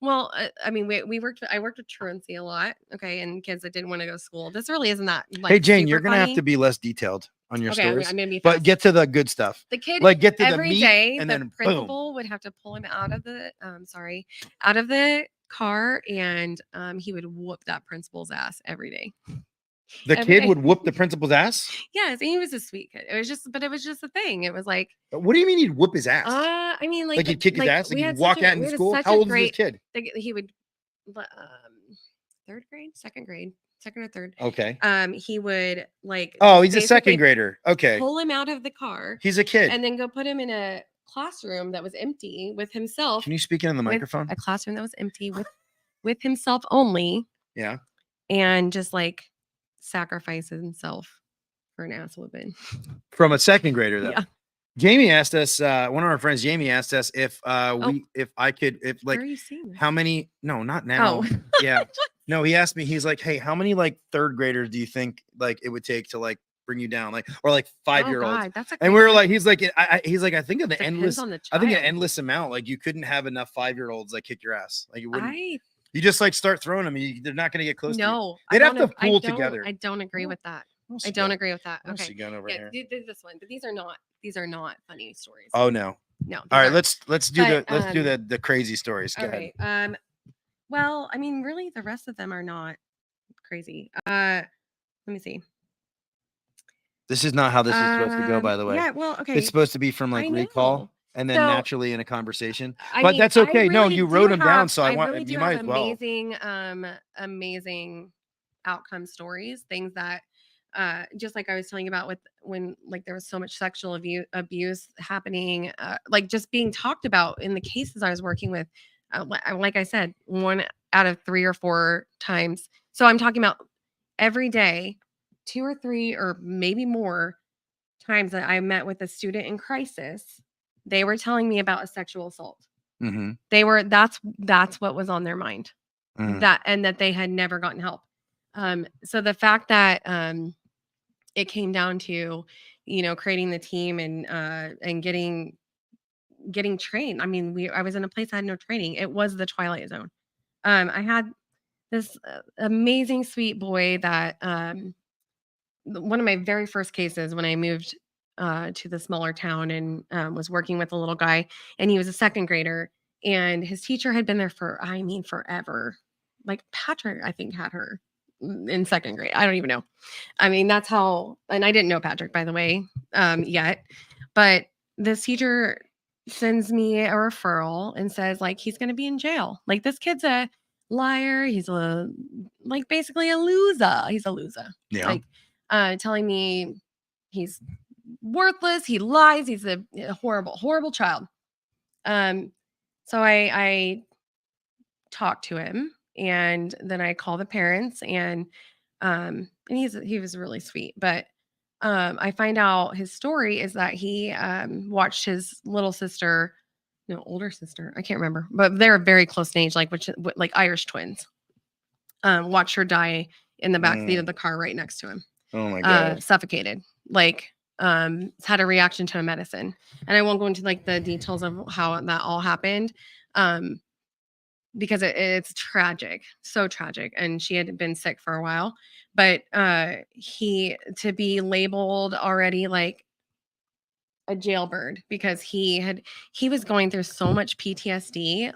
Well, I mean, I worked with truancy a lot. Okay. And kids that didn't want to go to school. This really isn't that. Like, Hey, Jane, super you're going to have funny. to be less detailed on your Okay. stories, I'm going to be but fast. get to the good stuff. The kid, Like, get to the every meat, day, and the then boom. principal would have to pull him out of the out of the car, and he would whoop that principal's ass every day. The every kid day. would whoop the principal's ass? Yes, and he was a sweet kid. It was just a thing. It was like, What do you mean he'd whoop his ass? I mean, Like he'd kick his ass? Like we he'd had walk such a- out in we had school? such How a old is great- this kid? He would, third grade, second or third. Okay. He would like. Oh, he's a basically second grader. Okay. Pull him out of the car He's a kid. and then go put him in a classroom that was empty with himself. Can you speak into the with microphone? A classroom that was empty with himself only, Yeah. and just like sacrifice himself for an ass whooping. From a second grader, though. Yeah. Jamie asked us, one of our friends, Jamie asked us if I could, if like, Where are you seeing this? how many, no, not now. Oh. Yeah. No, he asked me, he's like, hey, how many like third graders do you think like it would take to like bring you down? Like, or like 5-year-olds. God, that's a And we were great like, he's like, I think of the Depends endless, on the I think an child. endless amount. Like, you couldn't have enough 5-year-olds like kick your ass. Like, you wouldn't. I You just like start throwing them. They're not going to get close to you. no. They'd I have don't to ag- I pool don't- together. I don't agree with that. What else I you don't got? agree with that. What else Okay. you got over Yeah, here? this one, but these are not funny stories. Oh no. No. All these right, aren't. let's do But, the crazy stories. Go ahead. Okay. Well, I mean, really, the rest of them are not crazy. Let me see. This is not how this is supposed to go, by the way. Yeah. Well, okay. It's supposed to be from like I recall know. and then So, naturally in a conversation. I But mean, that's I okay. No, really you do wrote them down, have- so I want really you do might have as well. amazing outcome stories, things that just like I was telling you about with when like there was so much sexual abuse happening, like just being talked about in the cases I was working with. Like I said, 1 out of 3 or 4 times. So I'm talking about every day, 2 or 3 or maybe more times that I met with a student in crisis, they were telling me about a sexual assault. Mm-hmm. That's what was on their mind. Mm-hmm. That they had never gotten help. So the fact that it came down to, creating the team and getting trained. I mean, I was in a place I had no training. It was the Twilight Zone. I had this amazing sweet boy that one of my very first cases when I moved to the smaller town and was working with a little guy, and he was a second grader, and his teacher had been there for, I mean, forever. Like Patrick, I think, had her in second grade. I don't even know. I mean, that's how, and I didn't know Patrick, by the way, yet, but this teacher sends me a referral and says, like, he's going to be in jail. Like, this kid's a liar. He's basically a loser. He's a loser. Yeah. Like, telling me he's worthless. He lies. He's a horrible, horrible child. So I talked to him, and then I call the parents, and he was really sweet. But I find out his story is that he watched his little sister, no, older sister, I can't remember, but they're very close in age, like Irish twins. Watched her die in the back seat of the car right next to him. Oh my God. Suffocated, had a reaction to a medicine. And I won't go into like the details of how that all happened. Because it's tragic, so tragic. And she had been sick for a while, but to be labeled already like a jailbird because he was going through so much PTSD,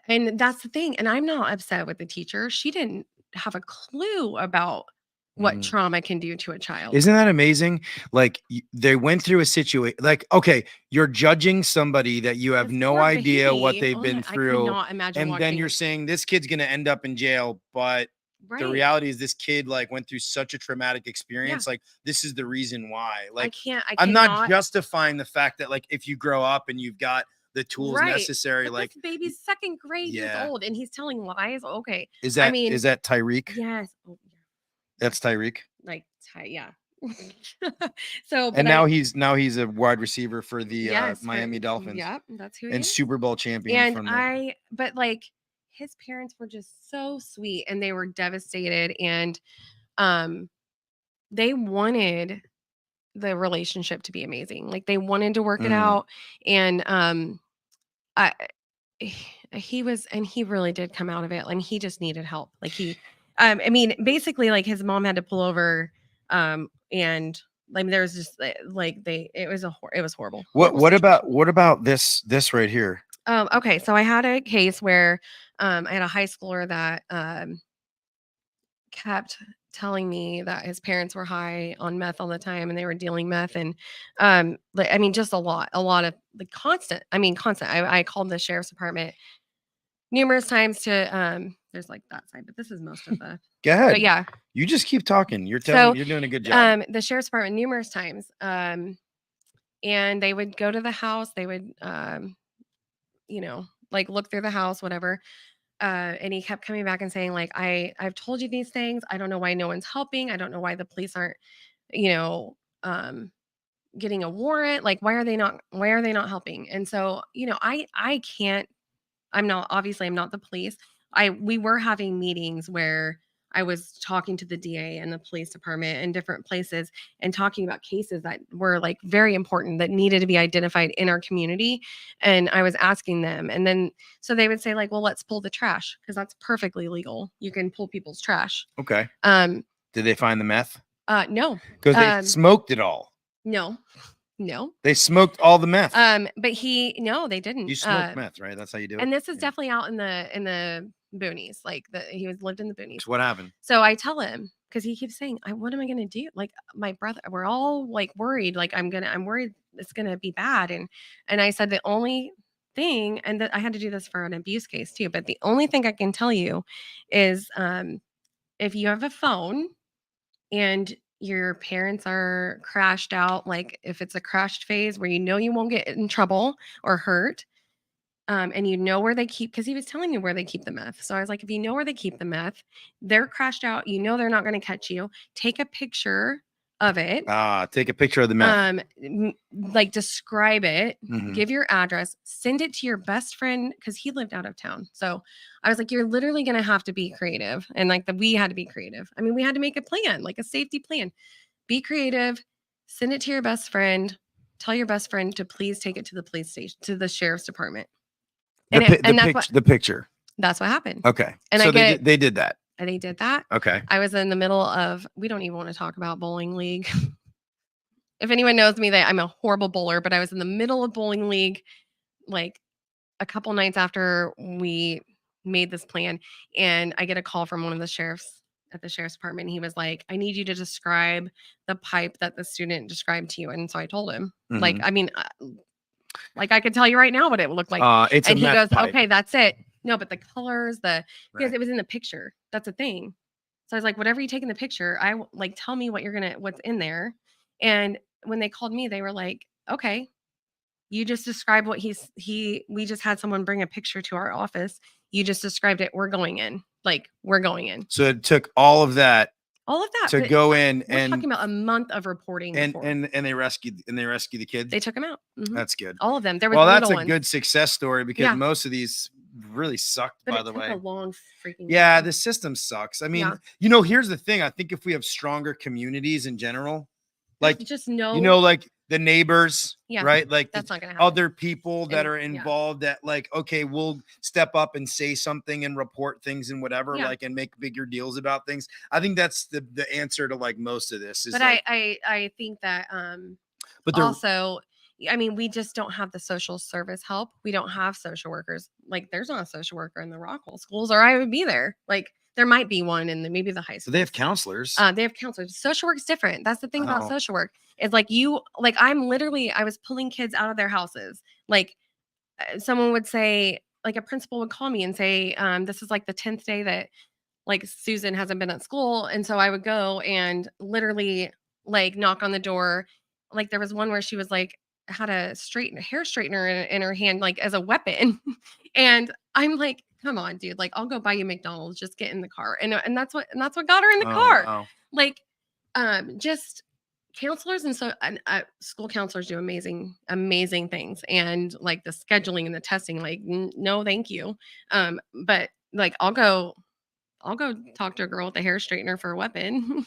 and that's the thing. And I'm not upset with the teacher. She didn't have a clue about what trauma can do to a child. Isn't that amazing? Like they went through a situation, like, okay, you're judging somebody that you have no idea what they've been through. I cannot imagine. And then you're saying this kid's going to end up in jail. But the reality is this kid went through such a traumatic experience. Yeah. Like this is the reason why. Like I'm not justifying the fact that if you grow up and you've got the tools necessary, but this baby's second grade years old and he's telling lies. Okay. Is that Tyreek? Yes. Oh, yeah. That's Tyreek. Yeah. So, and now he's a wide receiver for the Miami Dolphins. Yep, that's who he and is. Super Bowl champion. And his parents were just so sweet and they were devastated, and they wanted the relationship to be amazing. Like they wanted to work it out, and he really did come out of it, and he just needed help. Like basically his mom had to pull over, and there was just it was horrible. What about this right here? Okay, so I had a case where I had a high schooler that kept telling me that his parents were high on meth all the time and they were dealing meth, and just a lot of constant. I called the sheriff's department numerous times to there's that side, but this is most of the go ahead. But yeah, you just keep talking. You're doing a good job. The sheriff's department numerous times, and they would go to the house, they would look through the house, whatever. And he kept coming back and saying, I've told you these things. I don't know why no one's helping. I don't know why the police aren't, getting a warrant. Why are they not helping? And so, I can't, I'm not the police. We were having meetings where I was talking to the DA and the police department and different places and talking about cases that were very important that needed to be identified in our community. And I was asking them, and then, so they would say well, let's pull the trash, because that's perfectly legal. You can pull people's trash. Okay. Did they find the meth? No. Because they smoked it all. No. They smoked all the meth. But they didn't. You smoked meth, right? That's how you do it. And this is definitely out in the boonies. He lived in the boonies. So what happened? So I tell him, because he keeps saying, what am I going to do? My brother, we're all worried. I'm worried it's going to be bad. And I said, the only thing, and that I had to do this for an abuse case too, but the only thing I can tell you is, if you have a phone and your parents are crashed out, if it's a crashed phase where you won't get in trouble or hurt, and where they keep, because he was telling me where they keep the meth. So I was like, if you know where they keep the meth, they're crashed out, they're not going to catch you. Take a picture of it. Take a picture of the meth. Like describe it, Mhm. give your address, send it to your best friend because he lived out of town. So I was like, you're literally gonna have to be creative. And like we had to be creative. I mean, we had to make a plan, like a safety plan. Be creative, send it to your best friend, tell your best friend to please take it to the police station, to the sheriff's department. And The picture. That's what happened. Okay. And so they did that. And they did that. Okay. I was in the middle of, we don't even want to talk about bowling league. If anyone knows me, that I'm a horrible bowler, but I was in the middle of bowling league, like a couple nights after we made this plan, and I get a call from one of the sheriffs at the sheriff's department. And he was like, I need you to describe the pipe that the student described to you. And so I told him, like, I mean, like I could tell you right now what it looked like. It's and a he meth goes, pipe. okay, that's it. No, but the colors, because Right. it was in the picture. That's a thing. So I was like, whatever you take in the picture, like tell me what's in there. And when they called me, they were like, okay, you just described what we just had someone bring a picture to our office. You just described it. We're going in. Like, we're going in. So it took all of that to but go in, we're and talking about a month of reporting. and they rescued the kids. They took them out. Mhm. That's good. All of them. There was Well, that's little a ones. good success story because Yeah. most of these really sucked, But by it the took way. a long freaking Yeah, time. the system sucks. I mean, Yeah. Here's the thing. I think if we have stronger communities in general, like, just no, like the neighbors, Yeah, right? Like that's the not gonna happen. other people that And- are yeah. involved that like, okay, we'll step up and say something and report things and whatever, Yeah. like, and make bigger deals about things. I think that's the answer to like most of this is But like, I think that but they're also, I mean, we just don't have the social service help. We don't have social workers. Like, there's not a social worker in the Rockwell schools, or I would be there. Like, there might be one in maybe the high so school. they have counselors. They have counselors. Social work's different. That's the thing about Oh. social work. It's like I was pulling kids out of their houses. Like, someone would say, like a principal would call me and say, this is like the 10th day that like Susan hasn't been at school. And so I would go and literally like knock on the door. Like there was one where she was like, had a hair straightener in her hand, like as a weapon. And I'm like, come on, dude. Like, I'll go buy you McDonald's. Just get in the car. And that's what got her in the car. Wow. Like, just counselors and school counselors do amazing things. And like the scheduling and the testing, like, no, thank you. But like, I'll go talk to a girl with a hair straightener for a weapon.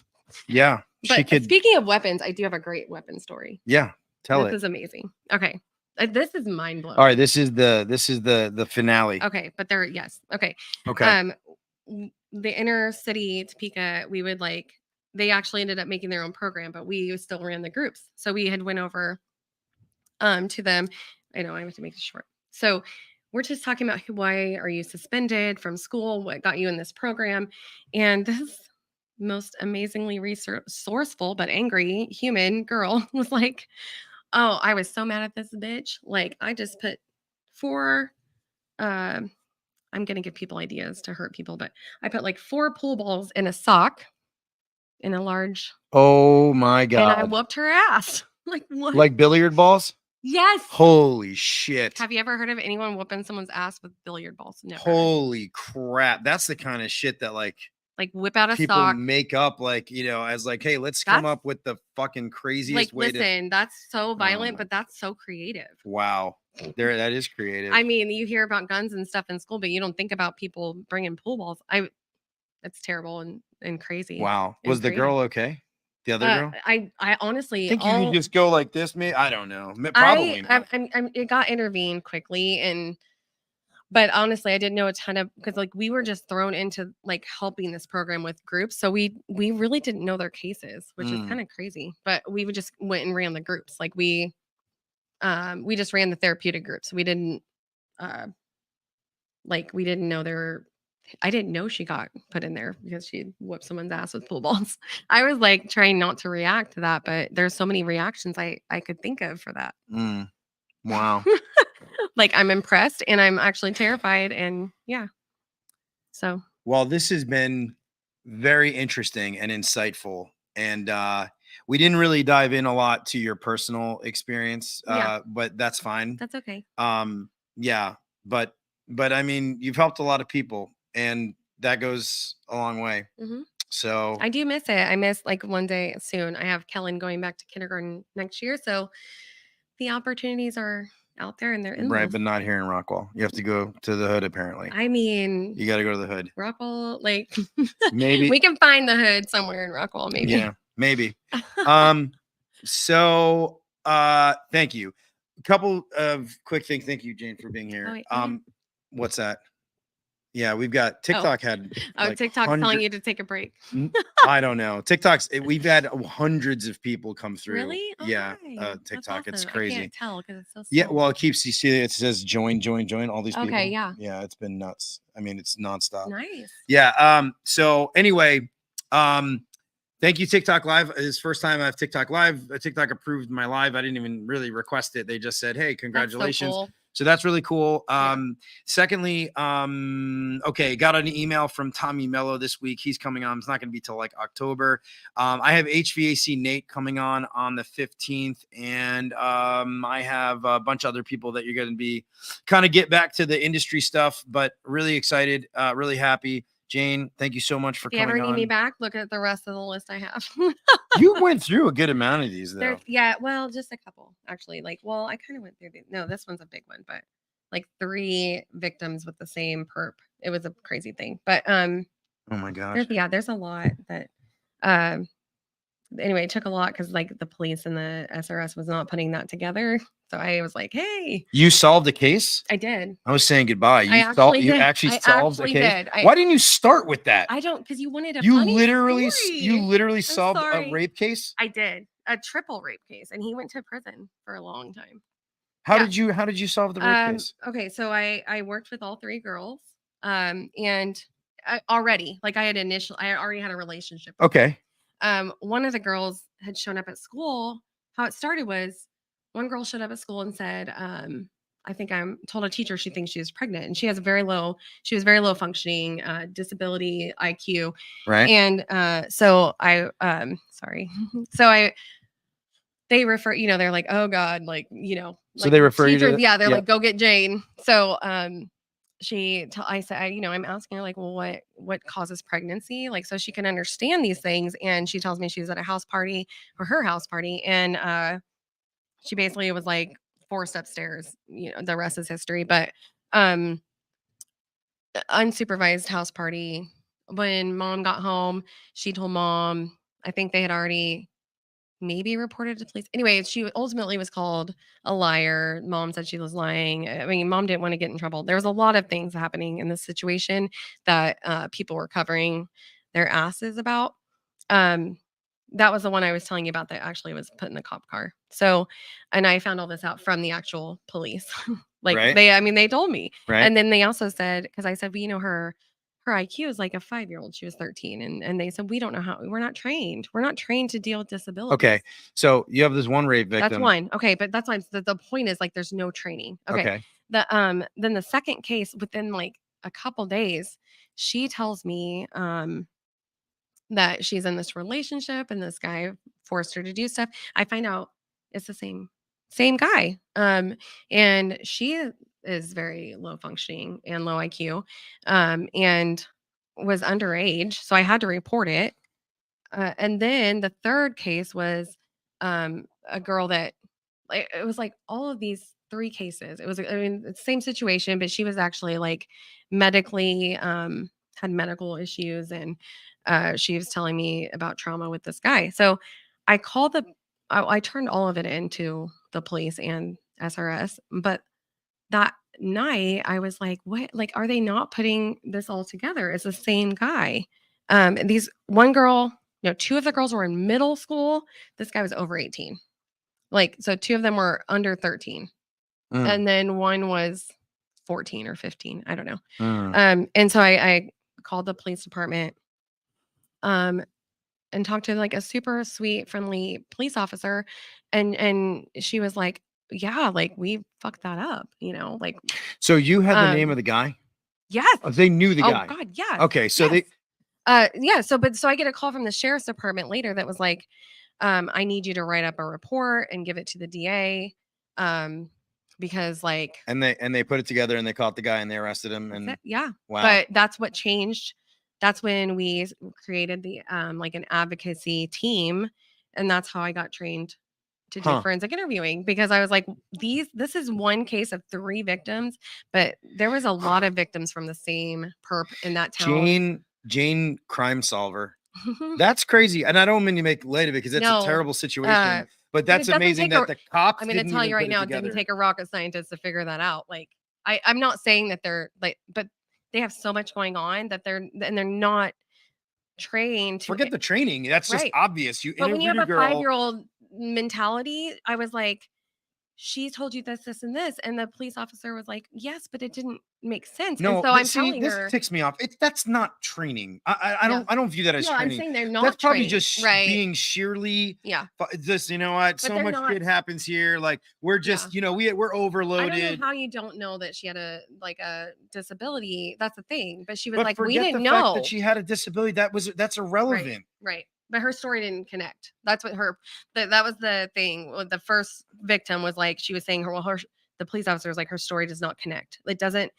Yeah. But speaking of weapons, I do have a great weapon story. Yeah. Tell This it. is amazing. Okay. This is mind blowing. All right. This is the finale. Okay. But yes. Okay. Okay. The inner city Topeka, we would like, they actually ended up making their own program, but we still ran the groups. So we had went over to them. I know I have to make this short. So we're just talking about why are you suspended from school? What got you in this program? And this most amazingly resourceful but angry human girl was like, oh, I was so mad at this bitch. Like, I just put 4 I'm gonna give people ideas to hurt people, but I put like 4 pool balls in a sock in a large. Oh my God. And I whooped her ass. Like, what? Like billiard balls? Yes. Holy shit. Have you ever heard of anyone whooping someone's ass with billiard balls? Never. Holy crap. That's the kind of shit that like whip out a people sock. make up, like, as like, hey, let's come up with the fucking craziest way listen, that's so violent, but that's so creative. Wow. That is creative. I mean, you hear about guns and stuff in school, but you don't think about people bringing pool balls. That's terrible and crazy. Wow. Was the girl okay? The other girl? I honestly think you could just go like this, maybe. I don't know. Probably not. It got intervened quickly, but honestly, I didn't know a ton of, because like we were just thrown into like helping this program with groups, so we really didn't know their cases, which is kind of crazy. But we would just went and ran the groups, like we just ran the therapeutic groups. We didn't we didn't know I didn't know she got put in there because she whooped someone's ass with pool balls. I was like trying not to react to that, but there's so many reactions I could think of for that. Wow. Like, I'm impressed and I'm actually terrified, and yeah. So, well, this has been very interesting and insightful, and we didn't really dive in a lot to your personal experience, but that's fine. That's okay. Yeah, but I mean, you've helped a lot of people, and that goes a long way. So I do miss it. I miss like one day soon. I have Kellen going back to kindergarten next year. So the opportunities are out there and they're right, endless. but not here in Rockwell. You have to go to the hood apparently. I mean, You got to go to the hood. Rockwell, like Maybe. we can find the hood somewhere in Rockwell, maybe. Yeah, maybe. So thank you. A couple of quick things. Thank you, Jane, for being here. Oh, yeah. What's that? Yeah, we've got TikTok had like TikTok's telling you to take a break. I don't know. We've had hundreds of people come through. Really? Oh, yeah. hi. TikTok. That's It's awesome. crazy. I can't tell because it's so small. Yeah, well, it keeps you see it says join all these people. Okay, yeah. Yeah, it's been nuts. I mean, it's nonstop. Nice. Yeah. So anyway, thank you, TikTok Live. It's first time I have TikTok Live. TikTok approved my live. I didn't even really request it. They just said, hey, congratulations. That's so cool. So that's really cool. Yeah. Secondly, okay, got an email from Tommy Mello this week. He's coming on. It's not going to be till like October. I have HVAC Nate coming on the 15th, and I have a bunch of other people that you're going to be kind of get back to the industry stuff, but really excited, really happy. Jane, thank you so much for coming on. If you ever need me back, look at the rest of the list I have. You went through a good amount of these, though. Yeah, well, just a couple, actually. Like, well, I kind of went through no, this one's a big one, but like 3 victims with the same perp. It was a crazy thing. But oh my gosh. there's a lot that anyway, it took a lot because like the police and the SRS was not putting that together. So I was like, hey. You solved the case? I did. I was saying goodbye. You actually I solved the case? Why didn't you start with that? I don't, because you wanted a You funny literally story. solved a rape case? I did. A triple rape case. And he went to prison for a long time. How did you solve the rape case? Okay, so I worked with all 3 girls. And I already had a relationship with Okay. one of the girls had shown up at school. How it started was one girl showed up at school and said, I think told a teacher she thinks she was pregnant, and she was very low functioning, disability IQ. Right. And so they refer, they're like, oh God, like, So like they refer teachers, you to, they're like, go get Jane. So I said, I'm asking her like, well, what causes pregnancy? Like, so she can understand these things. And she tells me she was at a house party, or her house party. And she basically was like forced upstairs, the rest is history. But unsupervised house party. When mom got home, she told mom, I think they had already maybe reported to police. Anyway, she ultimately was called a liar. Mom said she was lying. I mean, mom didn't want to get in trouble. There was a lot of things happening in this situation that people were covering their asses about. That was the one I was telling you about that actually was put in the cop car. So, and I found all this out from the actual police. Like Right. they told me. Right. And then they also said, because I said, well, her IQ is like a 5-year-old. She was 13. And they said, we don't know how, we're not trained. We're not trained to deal with disabilities. Okay. So you have this one rape victim. That's one. Okay. But that's why the point is like, there's no training. Okay. Then the second case, within like a couple days, she tells me, that she's in this relationship and this guy forced her to do stuff. I find out it's the same guy. And she is very low functioning and low IQ, and was underage. So I had to report it. And then the third case was a girl that, like, it was like all of these 3 cases. It was, I mean, it's the same situation, but she was actually like medically, had medical issues, and she was telling me about trauma with this guy. So I called I turned all of it into the police and SRS. But that night I was like, what? Like, are they not putting this all together? It's the same guy. And one girl, 2 of the girls were in middle school. This guy was over 18. Like, so 2 of them were under 13. And then one was 14 or 15. I don't know. And so I called the police department, and talked to like a super sweet, friendly police officer. And she was like, yeah, like we fucked that up, like. So you had the name of the guy? Yes. Oh, they knew the guy. Oh God. Yeah. Okay. So yes. Yeah. So I get a call from the sheriff's department later that was like, I need you to write up a report and give it to the DA. Because like, and they put it together and they caught the guy and they arrested him. And yeah. wow. But that's what changed that's when we created the like an advocacy team, and that's how I got trained to do Huh. forensic interviewing, because I was like, this is one case of 3 victims, but there was a lot of victims from the same perp in that town. Jane crime solver. That's crazy. And I don't mean to make light of it because it's a No, terrible situation. But but that's it doesn't amazing take that the cops I'm going to didn't tell even you right put it now, it doesn't together. take a rocket scientist to figure that out. Like, I'm not saying that they're like, but they have so much going on that they're not trained to Forget the training. That's just right. obvious. You But when you interviewed have a a girl. 5-year-old mentality, I was like, she told you this, this, and this. And the police officer was like, yes, but it didn't make sense. And No, so I'm see, telling this her, ticks me off. That's not training. I yeah. don't view that as No, I'm training. saying they're That's not probably trained. just Right. being sheerly Yeah. this, you know what? But So they're much not, shit happens here. Like we're just, yeah. we're I don't overloaded. know how you don't know that she had a disability. That's the thing. But she was But like, we forget didn't the fact that know. she had a disability. That's Right. irrelevant. Right. But her story didn't connect. That's what that was the thing. With the first victim was like, she was saying the police officer was like, her story does not connect. It doesn't,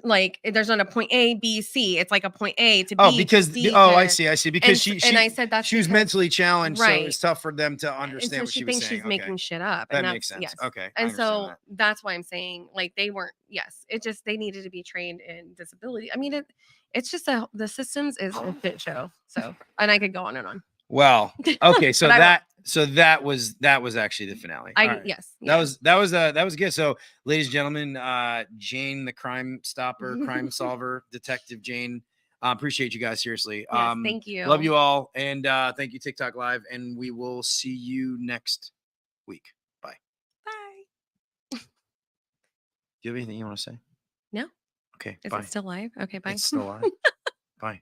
like, there's not a point A, B, C. It's like a point A to Oh, B to because C I to, see. Because and I said that's she was because, mentally challenged, so right. it's tough for them to And understand so what she she was thinks saying. she's Okay, making shit up. that And makes that's, sense. yes. Okay, I And understand so that. that's why I'm saying, like, they weren't, yes, it just, they needed to be trained in disability. I mean, it's just the systems is a shit show. So, and I could go on and on. Well, okay, so But I that was actually the finale. All right. yes. That was good. So, ladies and gentlemen, Jane, the crime stopper, crime solver, detective Jane. Appreciate you guys, seriously. Yes, thank you. Love you all, and thank you, TikTok Live, and we will see you next week. Bye. Bye. Do you have anything you want to say? No. Okay. Is bye. it still live? Okay, bye. It's still live. Bye.